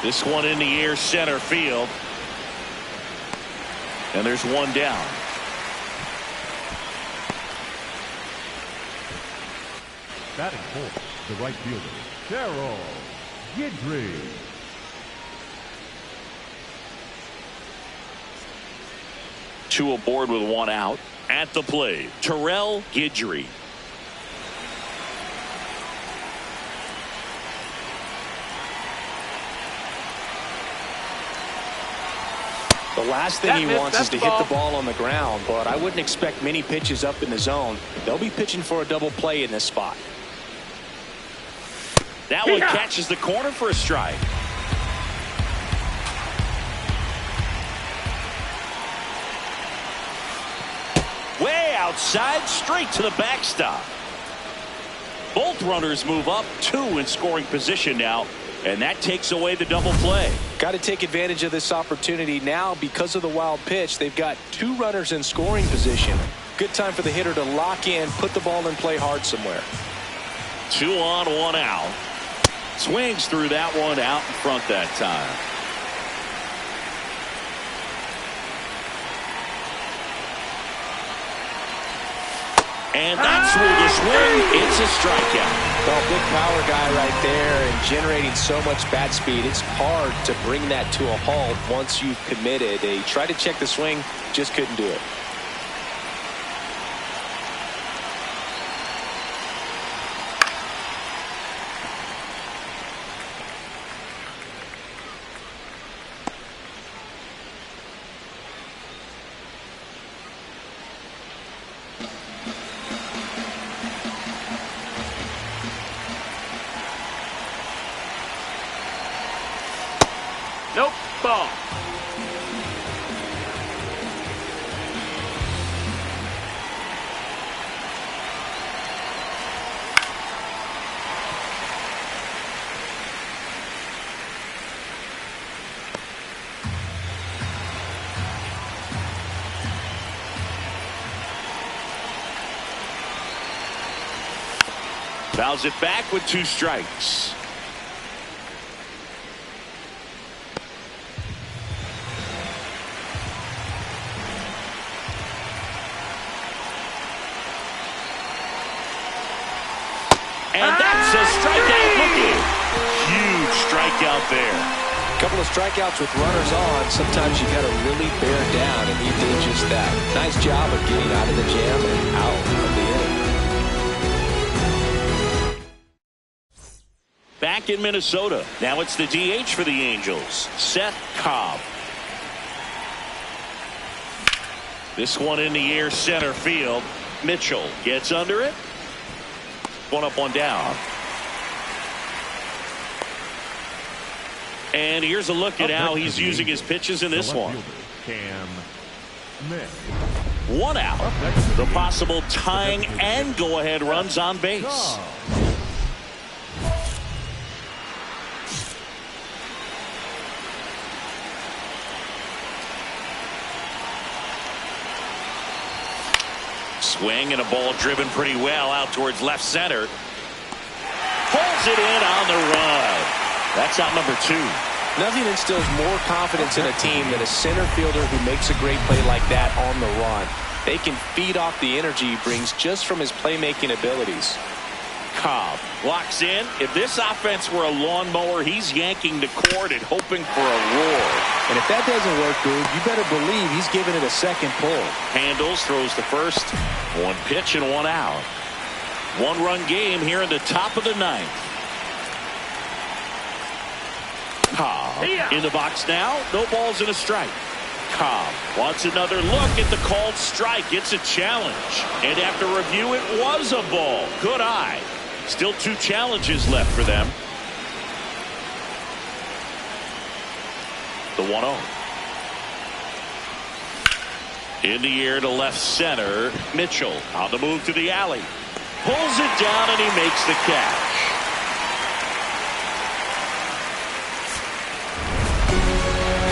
This one in the air, center field. And there's one down. Batting fourth, the right fielder, Steroid. Gidry. Two aboard with one out. At the plate, Terrell Gidry. The last thing he wants is to hit the ball on the ground, but I wouldn't expect many pitches up in the zone. They'll be pitching for a double play in this spot. That one catches the corner for a strike. Way outside, straight to the backstop. Both runners move up, 2 in scoring position now, and that takes away the double play. Got to take advantage of this opportunity now because of the wild pitch. They've got 2 runners in scoring position. Good time for the hitter to lock in, put the ball in play hard somewhere. 2 on, 1 out. Swings through that one out in front that time. And that's through the swing. It's a strikeout. Well, big power guy right there and generating so much bat speed. It's hard to bring that to a halt once you've committed. They tried to check the swing, just couldn't do it. Nope, ball. Fouls it back with 2 strikes. And that's a strikeout looking. Huge strikeout there. A couple of strikeouts with runners on. Sometimes you got to really bear down, and he did just that. Nice job of getting out of the jam and out of the inning. Back in Minnesota. Now it's the DH for the Angels, Szen Cobb. This one in the air, center field. Mitchell gets under it. 1 up, 1 down. And here's a look at how he's using his pitches in this one. 1 out. The possible tying and go-ahead runs on base. Swing and a ball driven pretty well out towards left center. Pulls it in on the run. That's out number 2. Nothing instills more confidence in a team than a center fielder who makes a great play like that on the run. They can feed off the energy he brings just from his playmaking abilities. Cobb locks in. If this offense were a lawnmower, he's yanking the cord and hoping for a roar. And if that doesn't work, dude, you better believe he's giving it a second pull. Handles, throws the first. 1 pitch and 1 out. 1-run game here in the top of the 9th. Cobb in the box now. No balls and a strike. Cobb wants another look at the called strike. It's a challenge. And after review, it was a ball. Good eye. Still 2 challenges left for them. The 1-0. In the air to left center. Mitchell on the move to the alley. Pulls it down and he makes the catch.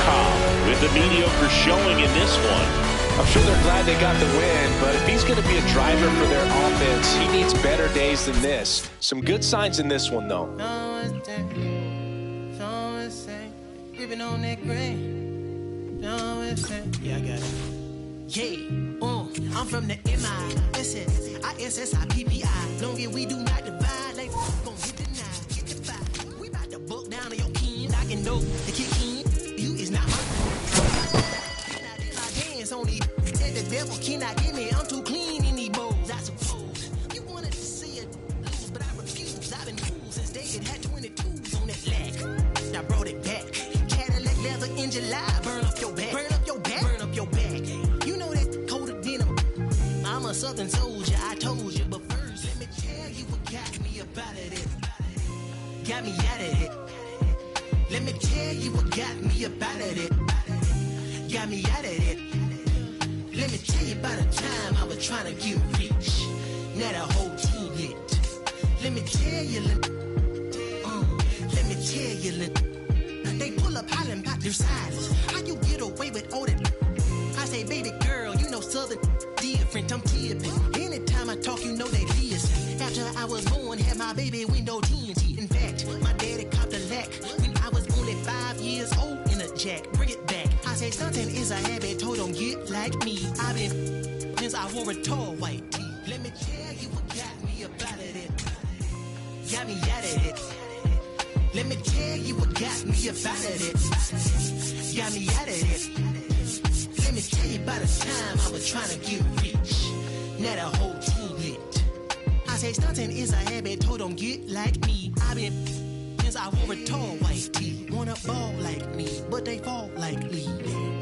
Cobb with the mediocre showing in this one. I'm sure they're glad they got the win, but if he's going to be a driver for their offense, he needs better days than this. Some good signs in this one, though. Yeah, I got it. Yeah, I'm from the MISSISSIPPI. Long as we do not divide, like gon' get denied. Get the five. We about to book down on your kin. I can know the kick in. You is not my. Not in my dance only. Said the devil cannot get me. I'm too clean in these bowls. I suppose you wanted to see it lose, but I refuse. I've been cool since David had 22s on that leg. I brought it back. Cadillac leather in July. Burn up your back. Burn up your back. Southern soldier, I told you. But first, let me tell you what got me about it. Got me out of it. Let me tell you what got me about it. Got me out of it. Let me tell you about the time I was trying to get rich. Now the whole team lit. Let me tell you, let me tell you, they pull up hollering about their sizes. How you get away with all that? I say, baby girl, you know Southern different, I'm tipping. Anytime I talk, you know they listen. After I was born, had my baby window TNT. In fact, my daddy copped a lack when I was only 5 years old in a jack. Bring it back. I say, stunting is a habit, told don't get like me. I've been since I wore a tall white tee. Let me tell you what got me about it. Got me out of it. Let me tell you what got me about it. Got me out of it. Let me tell you about the time I was trying to get rich. Now the whole team lit. I say stunting is a habit, told don't get like me. I've been since I wore a tall white tee. Wanna ball like me, but they fall like Lee.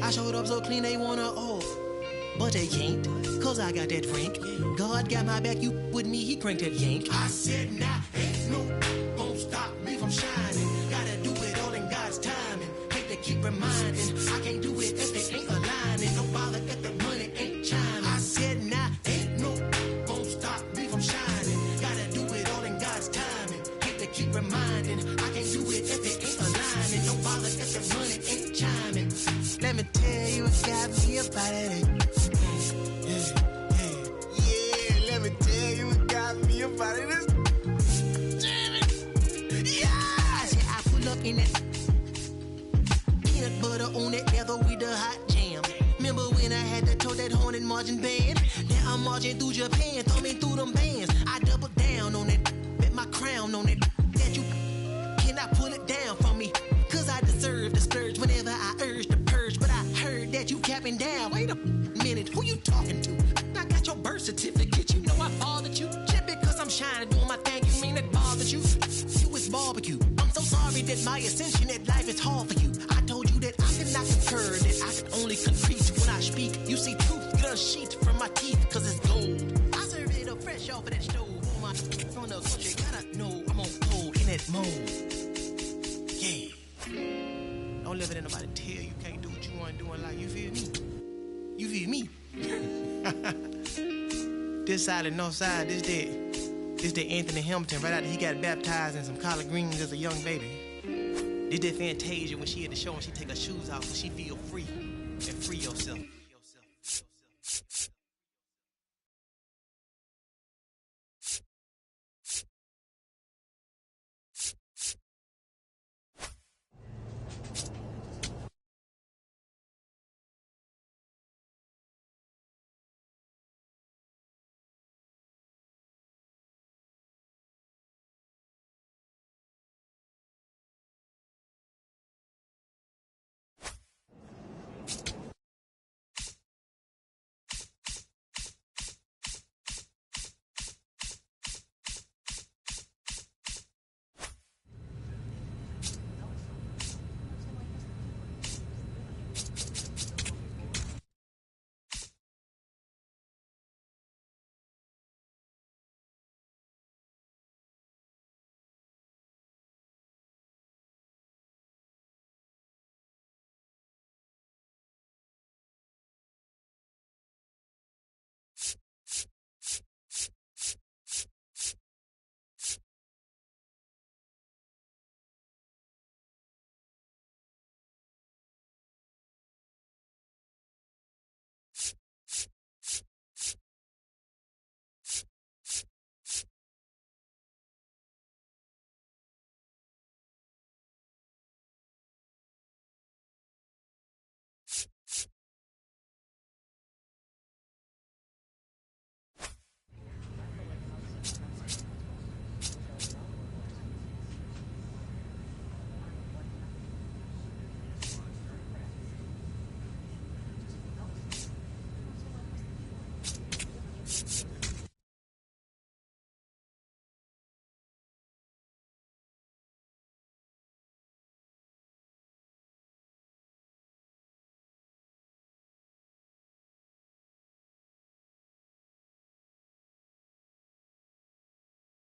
I showed up so clean they wanna all, but they can't, cause I got that frank. God got my back, you with me, he cranked that yank. I said nah, ain't no gon' stop me from shining. Gotta do it all in God's timing. Hate to keep reminding, I can't do it if they ain't aligning. No bother if the money ain't chiming. I said nah, ain't no gon' stop me from shining. Gotta do it all in God's timing. Hate to keep reminding, I can't do it if they ain't aligning. No bother if the money ain't chiming. Let me tell you what got me about it. Yeah, let me tell you what got me about it. Damn it. Yeah. I said I pull up in that peanut butter on that leather with the hot jam. Remember when I had to tote that horn and marching band? Now I'm marching through Japan, thumbing through them bands. I double down on it, bet my crown on it. That you cannot pull it down from me, cause I deserve the splurge whenever I urge the purge. But I heard that you capping down. Wait a minute, who you talking to? I got your birth certificate, you know I fathered you. Just because I'm shining doing my thing, you mean that bothered you? You is barbecue. I'm so sorry that my ascension at life is hard for you. I told you that I could not concur, that I could only concrete when I speak. You see truth, get a sheet from my teeth, cause it's gold. I serve it up fresh off of that stove. On my from the country, gotta know I'm on cold in that mode. Yeah. Don't let nobody tell you can't do what you want to do in life. You feel me? You feel me? This side and north side, this that Anthony Hamilton right after he got baptized in some collard greens as a young baby. This that Fantasia when she at the show and she take her shoes off and she feel free and free yourself.